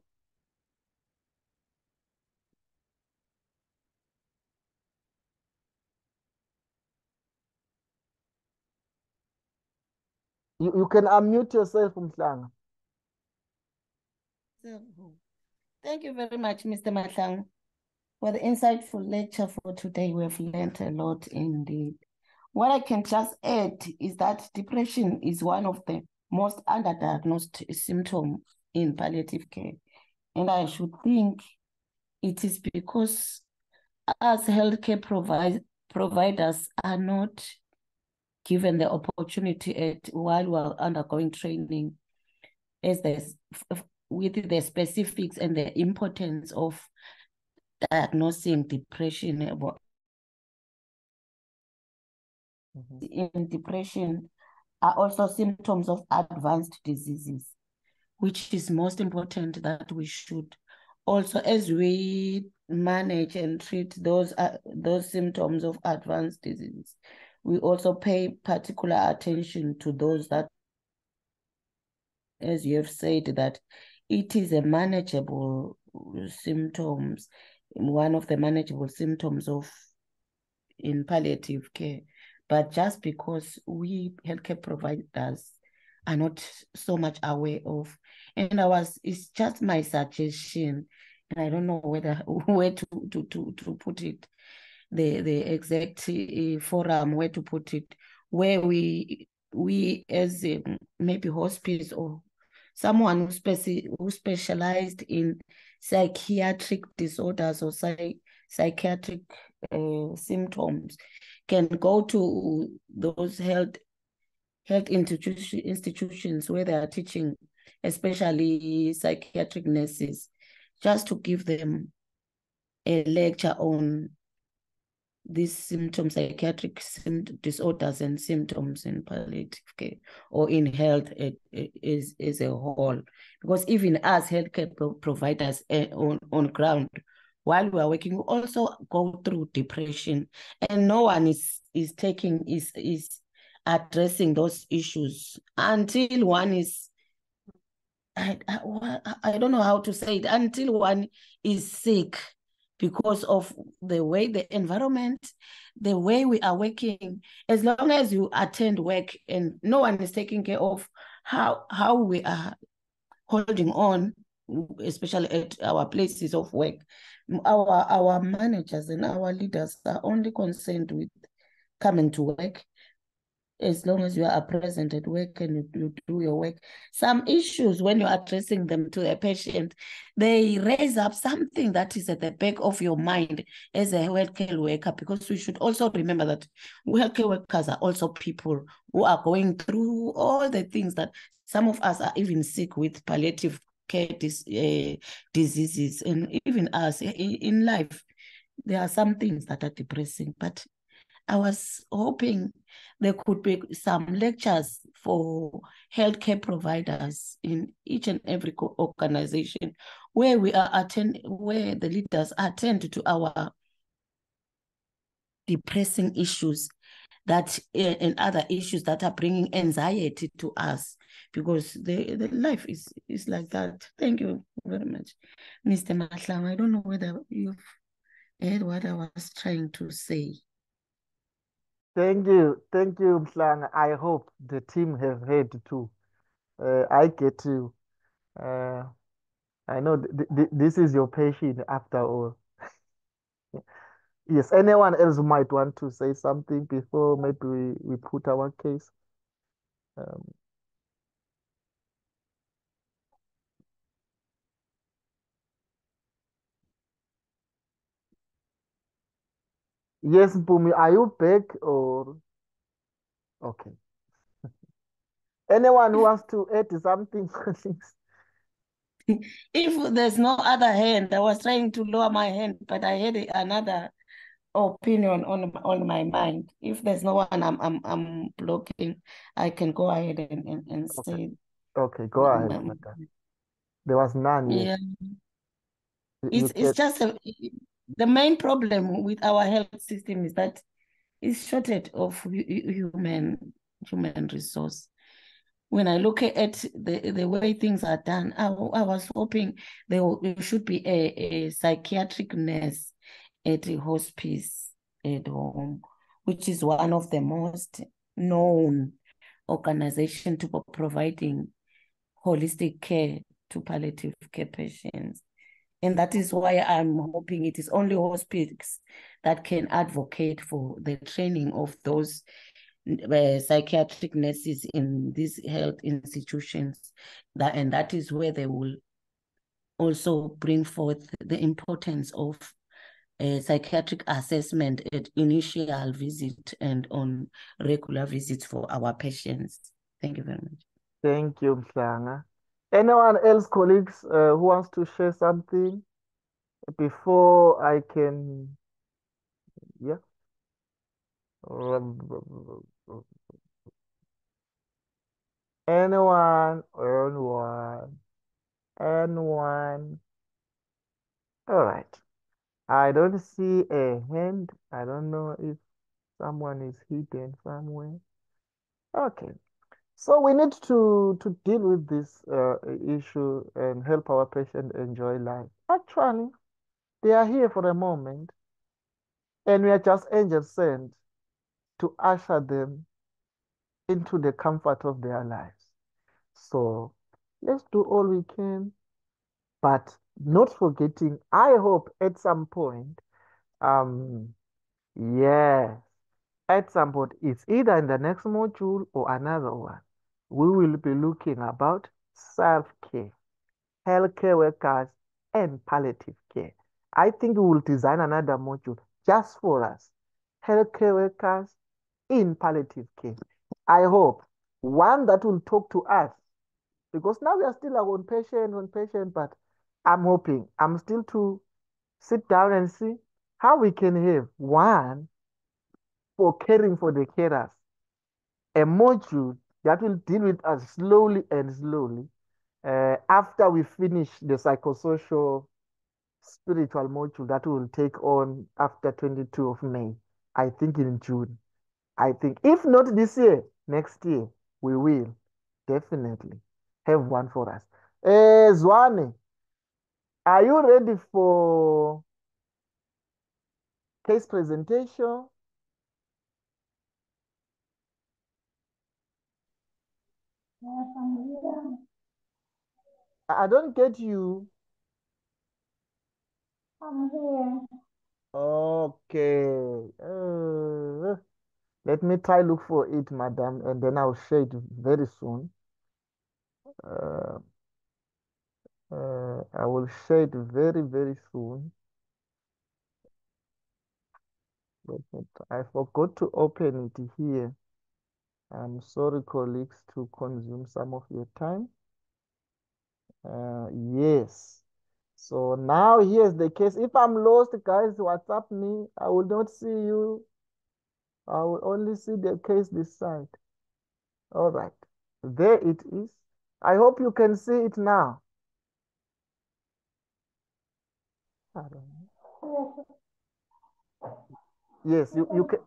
You can unmute yourself, Mhlanga. Thank you very much, Mr. Matlang, for the insightful lecture for today. We have learned a lot indeed. What I can just add is that depression is one of the most underdiagnosed symptoms in palliative care. And I should think it is because us healthcare providers are not given the opportunity while we're undergoing training, as with the specifics and the importance of diagnosing depression. In depression are also symptoms of advanced diseases, which is most important that we should also, as we manage and treat those symptoms of advanced disease, we also pay particular attention to those that, as you have said, that it is a manageable symptoms, one of the manageable symptoms of in palliative care. But just because we healthcare providers are not so much aware of, and it's just my suggestion, and I don't know where to put it, the exact forum where to put it, where we as maybe hospice or someone who specialized in psychiatric disorders or psychiatric symptoms can go to those health institutions where they are teaching, especially psychiatric nurses, just to give them a lecture on these symptoms, psychiatric disorders and symptoms in palliative care or in health as a whole. Because even as healthcare providers on ground, while we are working, we also go through depression, and no one is addressing those issues until one is, I don't know how to say it, until one is sick, because of the way the environment, the way we are working. As long as you attend work and no one is taking care of how we are holding on, especially at our places of work, our managers and our leaders are only concerned with coming to work. As long as you are present at work and you do your work, some issues, when you're addressing them to a patient, they raise up something that is at the back of your mind as a healthcare worker, because we should also remember that healthcare workers are also people who are going through all the things that some of us are even sick with palliative care diseases, and even us in life, there are some things that are depressing. But I was hoping there could be some lectures for healthcare providers in each and every organization where where the leaders attend to our depressing issues and other issues that are bringing anxiety to us, because the life is like that. Thank you very much, Mr. Mahlang. I don't know whether you've heard what I was trying to say. Thank you, Mhlanga. I hope the team have heard too. I get you. I know this is your passion after all. Yes, anyone else might want to say something before maybe we put our case. Um, yes, Mpumi, are you back or okay? Anyone who wants to add something, please? If there's no other hand, I was trying to lower my hand, but I had another opinion on my mind. If there's no one I'm blocking, I can go ahead and say. Okay, go ahead, madam. There was none, yes. Yeah, You it's can. just the main problem with our health system is that it's shortage of human resource. When I look at the way things are done, I was hoping there should be a psychiatric nurse at the hospice at home, which is one of the most known organizations to providing holistic care to palliative care patients. And that is why I'm hoping it is only hospice that can advocate for the training of those psychiatric nurses in these health institutions, and that is where they will also bring forth the importance of psychiatric assessment at initial visit and on regular visits for our patients. Thank you very much. Thank you, Mhlanga. Anyone else, colleagues, who wants to share something before I can, yeah? Anyone, anyone, anyone. All right. I don't see a hand. I don't know if someone is hidden somewhere. Okay. So we need to deal with this issue and help our patient enjoy life. Actually, they are here for a moment, and we are just angels sent to usher them into the comfort of their lives. So let's do all we can, but not forgetting, I hope at some point, um, yeah, at some point, it's either in the next module or another one, we will be looking about self-care, healthcare workers, and palliative care. I think we will design another module just for us, healthcare workers in palliative care. I hope one that will talk to us because now we are still on patient, but I'm hoping I'm still to sit down and see how we can have one for caring for the carers, a module that will deal with us slowly and slowly after we finish the psychosocial spiritual module that we will take on after 22 of May, I think in June. I think if not this year, next year, we will definitely have one for us. Zwane, are you ready for case presentation? Yes, I'm here. I don't get you. I'm here. Okay. Let me try look for it, madam, and then I'll share it very soon. Uh, I will share it very, very soon. I forgot to open it here. I'm sorry, colleagues, to consume some of your time. Yes. So now here's the case. If I'm lost, guys, WhatsApp me. I will not see you. I will only see the case this side. All right. There it is. I hope you can see it now. I don't know. Yes, Yes, you can.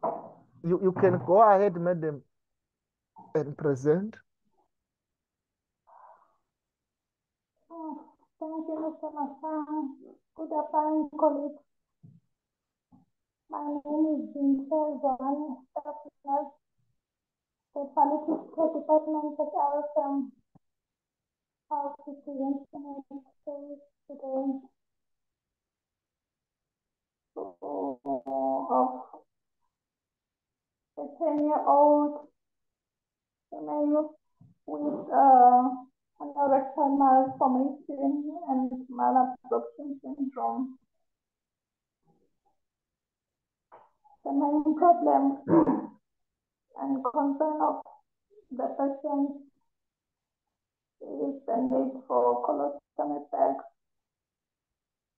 you can go ahead, madam, and present. Thank you, Mr. Masang. Good afternoon, colleagues. My name is Vincent Zwan, staff nurse, the Palliative Care Department at RSM Hospice Prevention and Service today. Of a 10-year-old female with anorexia malformation and malabsorption syndrome. The main problem and concern of the patient is the need for colostomy bags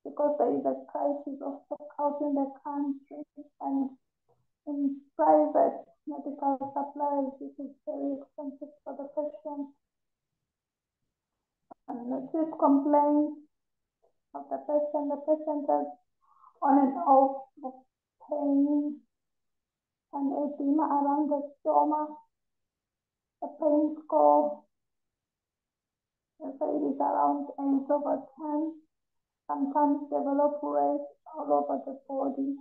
because there is a crisis of stockouts in the country and in private medical supplies, this is very expensive for the patient. And the chief complaint of the patient has on and off pain and edema around the stomach. The pain score, the say is around 8/10. Sometimes develop rash all over the body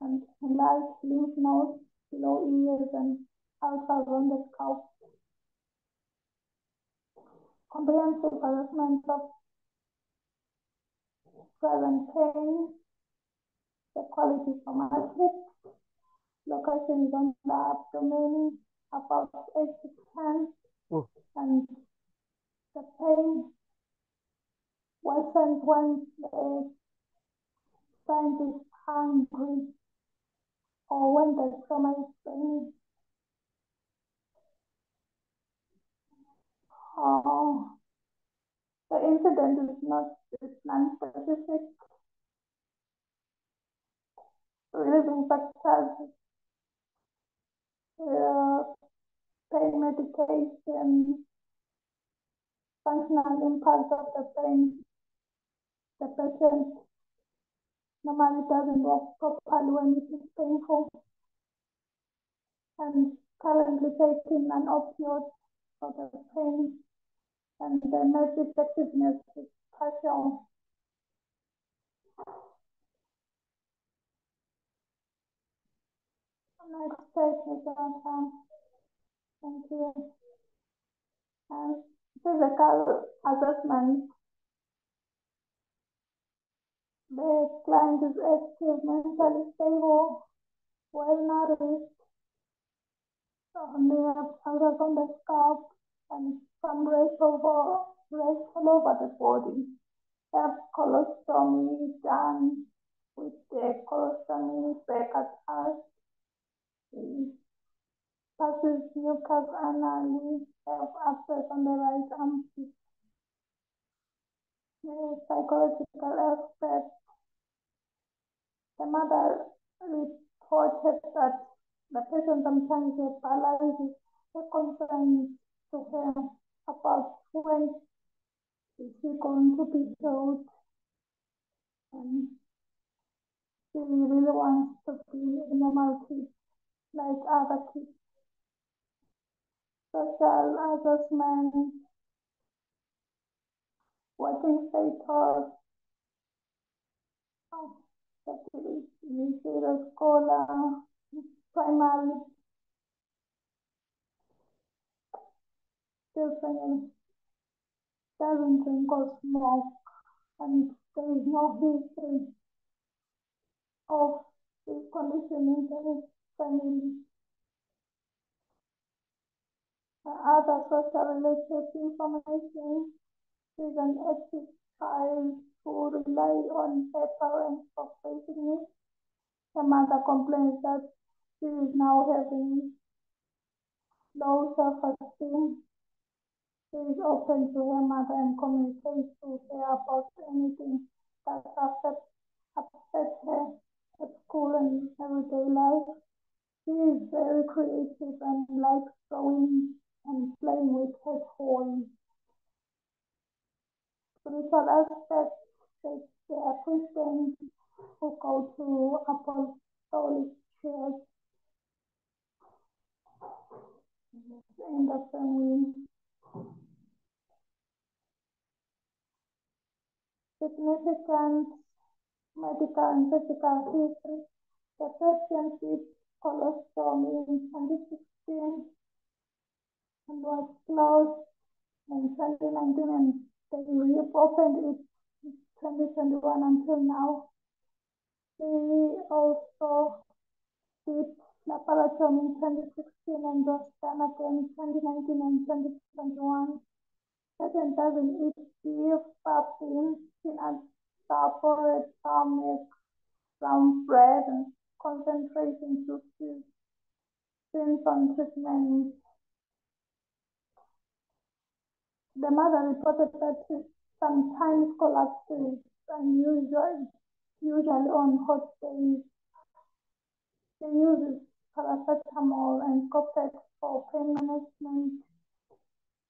and large lymph nodes below ears and ulcers on the scalp. Comprehensive assessment of present pain, the quality from a slip, location is on the abdomen, about 8 to 10, Oh, and the pain worsens when the client is hungry or when the stomach is paining. The incident is not non-specific. Relieving factors, pain medication, functional impact of the pain. The patient normally doesn't walk properly when it is painful, and currently taking an opioid for the pain, and the nurse effectiveness is partial. Next page, Mr. Anton. Thank you. And physical assessment. The client is active, mentally stable, well nourished. They have ulcers on the scalp and some rest all over the body. They have colostomy done with the colostomy back attached. Passes mucus anally, have abscess on the right armpit. The psychological aspect. The mother reported that the patient sometimes has paralysis. The concern to her about when is she going to be healed, and she really wants to be a normal kid like other kids. Social assessment, working status, the scholar, primary, still doesn't drink or smoke, and there is no history of this condition in the family. Other social related information is an active child who rely on her parents for basic needs. The mother complains that she is now having low self-esteem. She is open to her mother and communicates to her about anything that upsets her at school and everyday life. She is very creative and likes drawing and playing with her toys. Spiritual aspects, they are Christians who go to apostolic church in the family. Significant medical and physical history. The patient with colostomy in 2016 and was closed in 2019, and they reopened it in 2021 until now. We also did laparotomy in 2016 and was done again in 2019 and 2021. Patient doesn't eat beef, puffins, peanut butter, milk, brown bread, and concentration juices since on treatment. The mother reported that she sometimes collapses and usually on hot days. She uses paracetamol and Copex for pain management.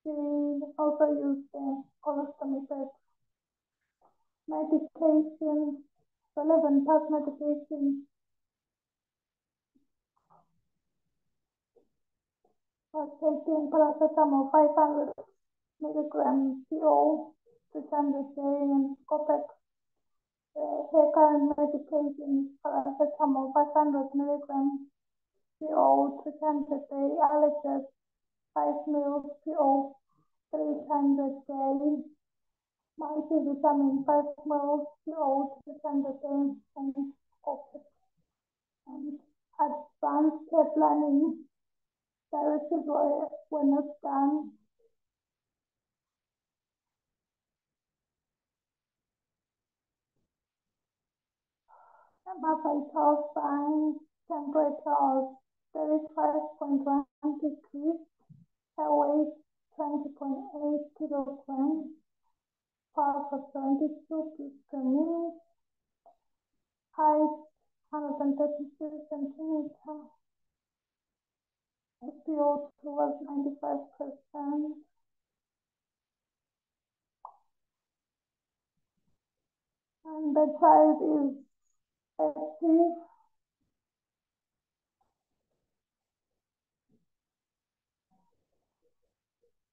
She also used the colostomy bag. Medication, relevant past medication was taking paracetamol 500 milligrams PO 2 times a day, and Copex. Her current medication is paracetamol 500 milligrams PO 2 times a day, Alleges 5 ml PO 3 times a day, multivitamin 5 ml PO 2 times a day, and Copex. And advanced care planning directives were not done. Vital signs, temperature of 35.1 degrees, her weight 20.8 kilograms, pulse of 72 beats per minute, height 136 centimeters, SpO2 was 95%, and the child is active.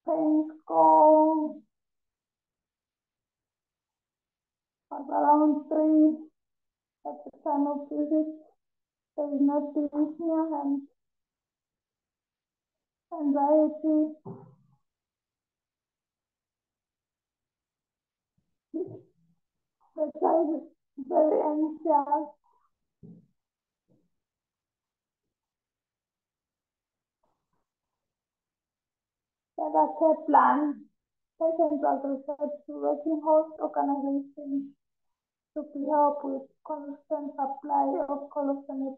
Pain score was around 3 at the time of visit. There is no dyspnea and anxiety. The child is very anxious. The care plan. Patient was referred to working host organization to be help with constant supply of colostomy.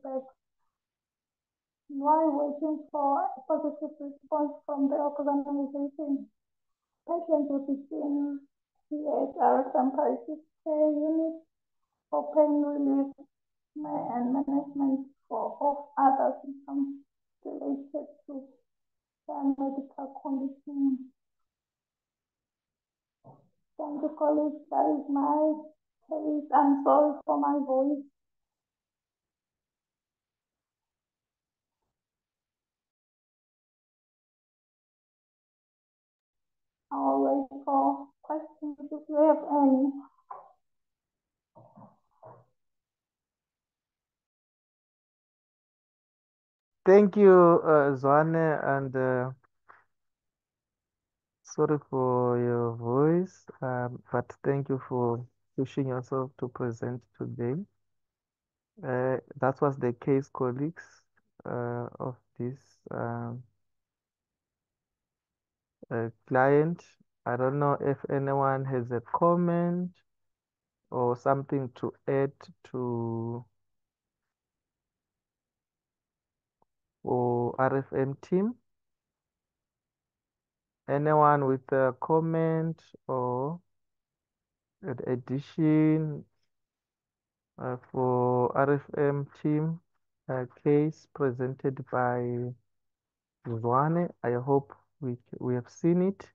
While waiting for a positive response from the organization, patients will be seen here at our palliative care unit for pain relief and management of other symptoms related to their medical condition. Thank you, colleagues. That is my case. I'm sorry for my voice. I'll wait for questions if you have any. Thank you, Zwane, and sorry for your voice, but thank you for pushing yourself to present today. That was the case, colleagues, of this client. I don't know if anyone has a comment or something to add to or RFM team. Anyone with a comment or an addition for RFM team case presented by Zwane? I hope we have seen it,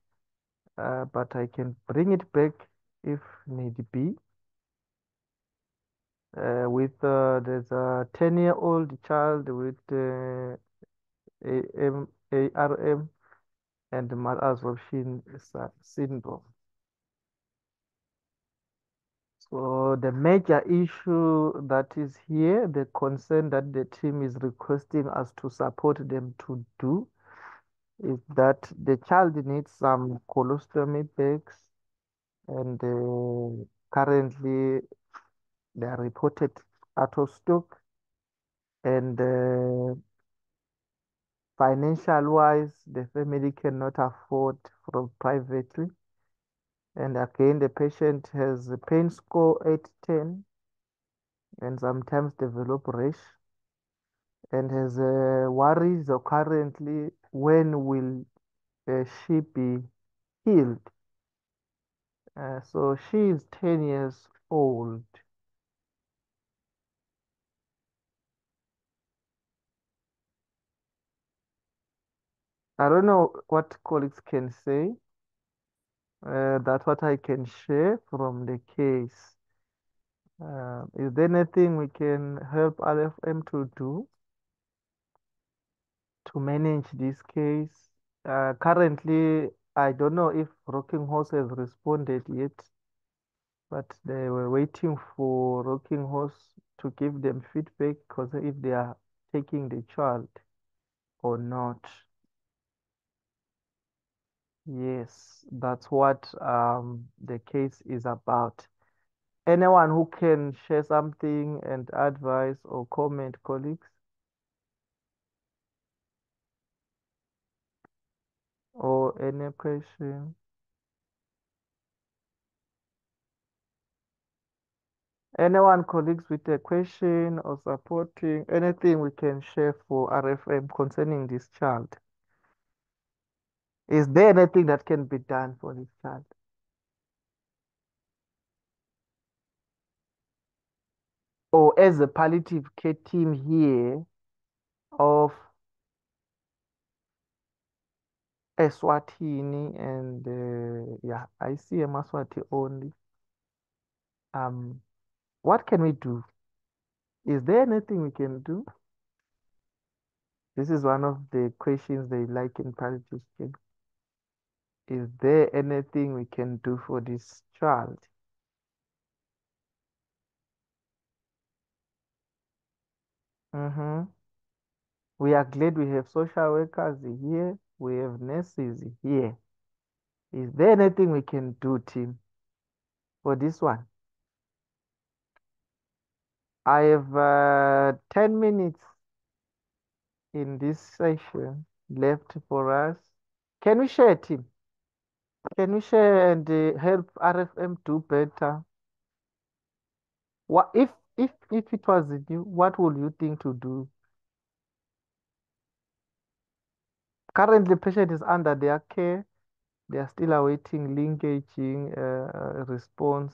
but I can bring it back if need be. There's a 10-year-old child with ARM and malabsorption syndrome. So the major issue that is here, the concern that the team is requesting us to support them to do, is that the child needs some colostomy bags, and currently they are reported out of stock, and financial wise, the family cannot afford from privately. And again, the patient has a pain score 810 and sometimes develop rash and has worries of currently when will she be healed. So she is 10 years old. I don't know what colleagues can say. That's what I can share from the case. Is there anything we can help RFM to do to manage this case? Currently, I don't know if Rocking Horse has responded yet, but they were waiting for Rocking Horse to give them feedback because if they are taking the child or not. Yes, that's what the case is about. Anyone who can share something and advise or comment, colleagues, or any question? Anyone, colleagues, with a question or supporting anything we can share for RFM concerning this child? Is there anything that can be done for this child? or as a palliative care team here of Eswatini, and yeah, I see a Maswati only. What can we do? Is there anything we can do? This is one of the questions they like in palliative care. Is there anything we can do for this child? We are glad we have social workers here. We have nurses here. Is there anything we can do, team, for this one? I have 10 minutes in this session left for us. Can we share, team? Can we share and help RFM do better? What if it was you? What would you think to do? Currently, patient is under their care. They are still awaiting linkaging response.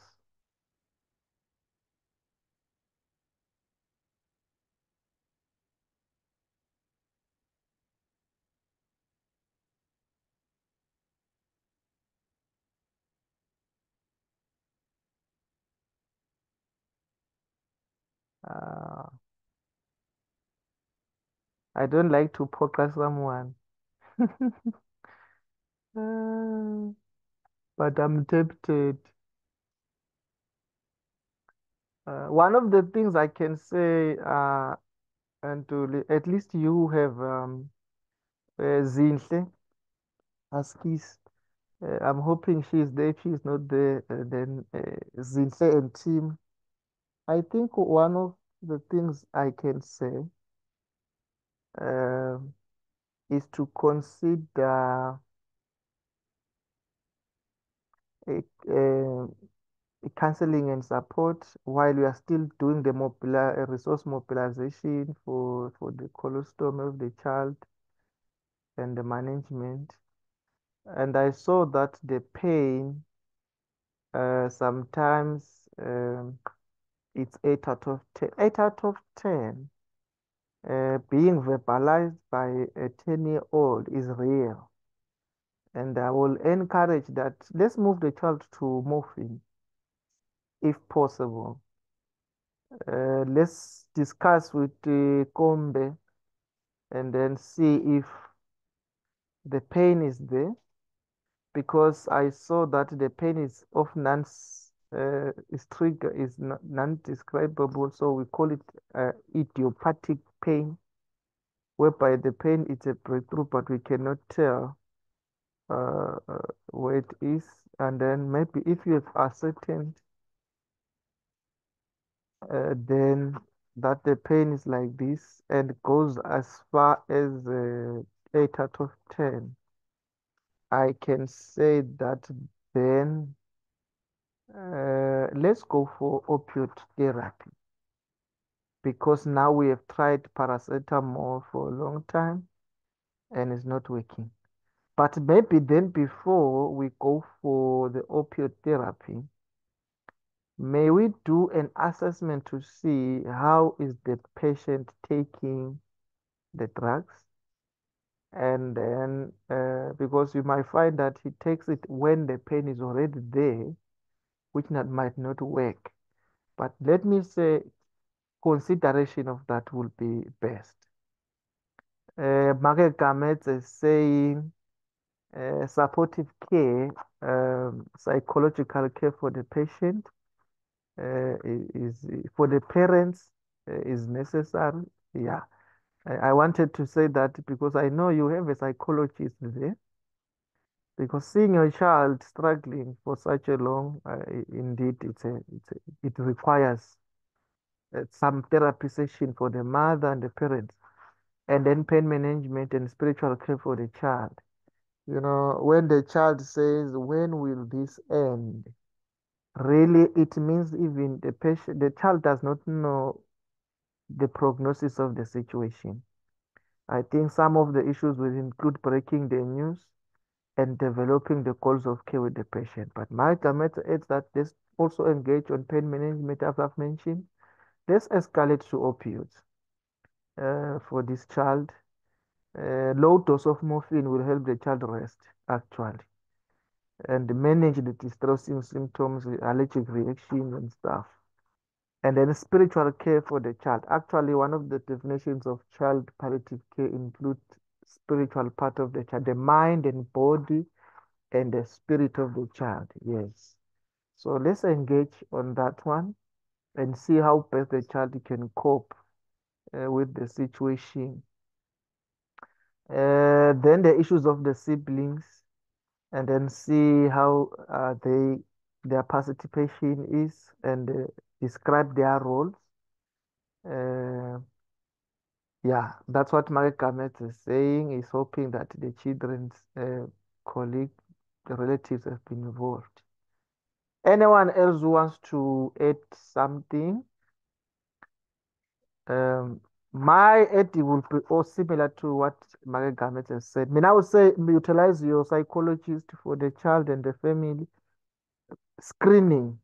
Uh, I don't like to poker someone, Uh, but I'm tempted. One of the things I can say, and at least you have Zinhle Askis. I'm hoping she's there. If she's not there, then Zinhle and team. I think one of the things I can say um is to consider a, uh, counseling and support while we are still doing the resource mobilization for the colostomy of the child and the management. And I saw that the pain sometimes it's 8 out of 10. 8 out of 10 being verbalized by a 10-year-old is real. And I will encourage that let's move the child to morphine if possible. Let's discuss with Kombe and then see if the pain is there, because I saw that the pain is of is trigger is non-describable, so we call it idiopathic pain, whereby the pain is a breakthrough, but we cannot tell where it is. And then maybe if you have ascertained then that the pain is like this and goes as far as 8 out of 10, I can say that then let's go for opioid therapy, because now we have tried paracetamol for a long time and it's not working. But maybe then before we go for the opioid therapy, may we do an assessment to see how is the patient taking the drugs, and then because you might find that he takes it when the pain is already there, which might not work. But let me say consideration of that will be best. Margaret Gamet is saying supportive care, psychological care for the patient is for the parents is necessary. Yeah, I wanted to say that because I know you have a psychologist there. Because seeing your child struggling for such a long, indeed, it requires some therapy session for the mother and the parents, and then pain management and spiritual care for the child. You know, when the child says, "When will this end?" Really, it means even the child does not know the prognosis of the situation. I think some of the issues will include breaking the news and developing the goals of care with the patient. But my comment is that this also engage on pain management, as I've mentioned, let's escalate to opioids for this child. Low dose of morphine will help the child rest, actually, and manage the distressing symptoms, allergic reaction and stuff. And then spiritual care for the child. Actually, one of the definitions of child palliative care includes spiritual part of the child, the mind and body and the spirit of the child. Yes. So let's engage on that one and see how best the child can cope with the situation. Then the issues of the siblings, and then see how their participation is, and describe their roles. Uh, yeah, that's what Margaret Garnett is saying. Is hoping that the children's colleague, the relatives have been involved. Anyone else who wants to add something? My aid will be all similar to what Margaret Garnett has said. I mean, I would say utilize your psychologist for the child and the family screening.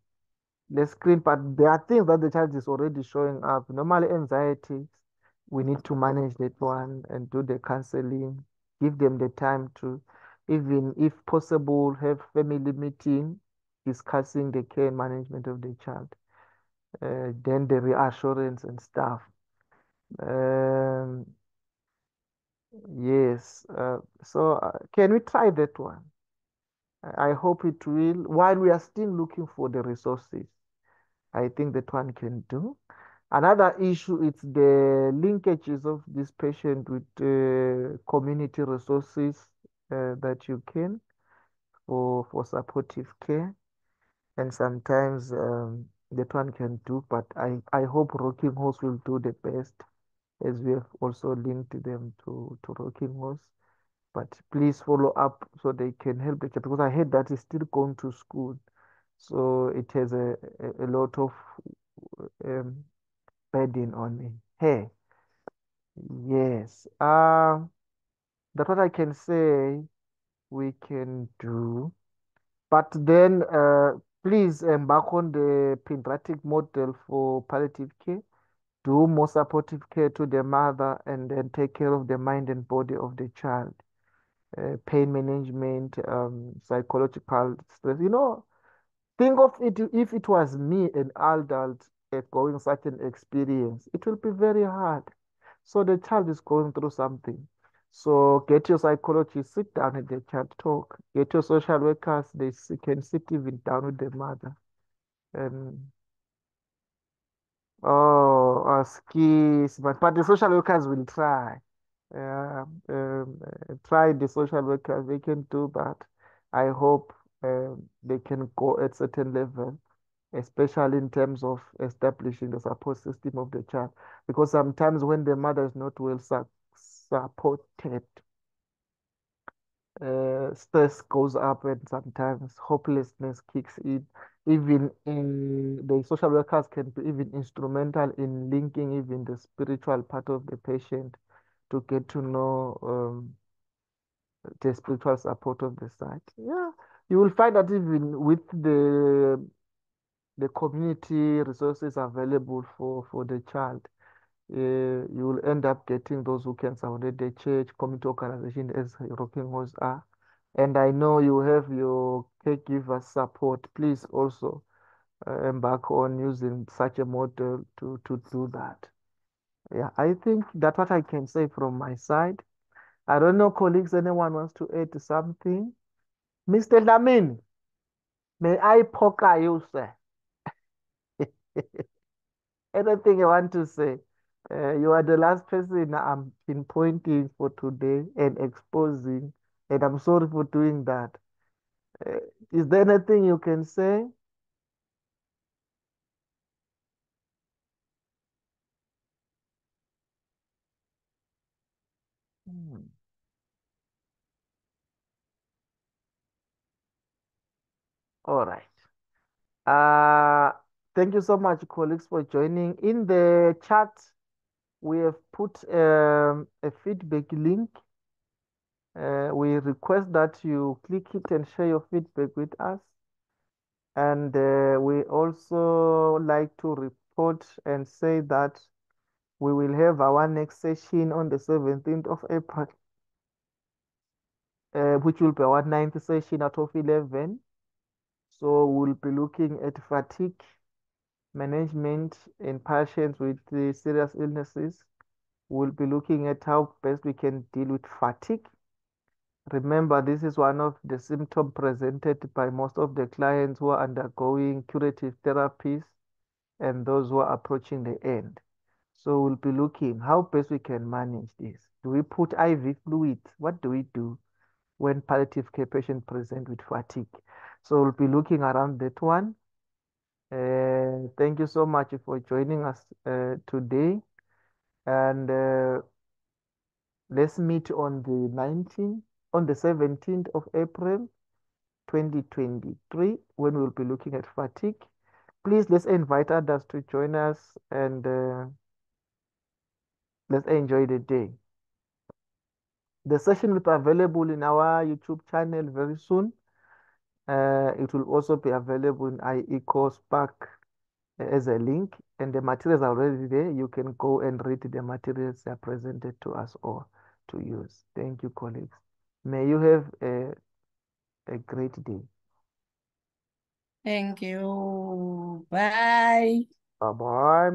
The screen, but there are things that the child is already showing up. Normally, anxiety, we need to manage that one and do the counseling, give them the time to, even if possible, have family meeting discussing the care and management of the child. Then the reassurance and stuff. Um, yes. So, can we try that one? I hope it will. While we are still looking for the resources, I think that one can do. Another issue is the linkages of this patient with community resources that you can for supportive care. And sometimes that one can do, but I hope Rocking Horse will do the best, as we have also linked them to Rocking Horse. But please follow up so they can help the child, because I heard that he's still going to school. So it has a lot of um, burden on me. Hey, yes. That's what I can say we can do. But then, please embark on the pediatric model for palliative care. Do more supportive care to the mother, and then take care of the mind and body of the child. Pain management, psychological stress. Think of it, if it was me, an adult, going such an experience, it will be very hard. So the child is going through something. So get your psychologist, sit down with the child, talk. Get your social workers, can sit even down with the mother. And oh, skis, but the social workers will try. Try the social workers, they can do, but I hope they can go at certain level, especially in terms of establishing the support system of the child. Because sometimes when the mother is not well supported, stress goes up, and sometimes hopelessness kicks in. Even in the social workers can be even instrumental in linking even the spiritual part of the patient to get to know the spiritual support of the site. Yeah, you will find that even with the community resources available for the child, you will end up getting those who can support the church, community organization, as European Horse are. And I know you have your caregiver support. Please also embark on using such a model to do that. Yeah, I think that's what I can say from my side. I don't know, colleagues, anyone wants to add something? Mr. Lamin, may I poker you, sir? Anything you want to say? You are the last person I'm pinpointing for today and exposing, and I'm sorry for doing that. Uh, is there anything you can say? Hmm. All right. Uh, Thank you so much, colleagues, for joining. In the chat, we have put a feedback link. We request that you click it and share your feedback with us. And we also like to report report and say that we will have our next session on the 17th of April, which will be our 9th session out of 11. So we'll be looking at fatigue management in patients with serious illnesses. We'll be looking at how best we can deal with fatigue. Remember, this is one of the symptoms presented by most of the clients who are undergoing curative therapies and those who are approaching the end. So we'll be looking how best we can manage this. Do we put IV fluid? What do we do when palliative care patients present with fatigue? So we'll be looking around that one. Thank you so much for joining us today. And let's meet on the 17th of April, 2023, when we'll be looking at fatigue. Please, let's invite others to join us and let's enjoy the day. The session will be available in our YouTube channel very soon. It will also be available in ECHO-Spark as a link, and the materials are already there. You can go and read the materials that are presented to us or to use. Thank you, colleagues. May you have a great day. Thank you. Bye. Bye-bye,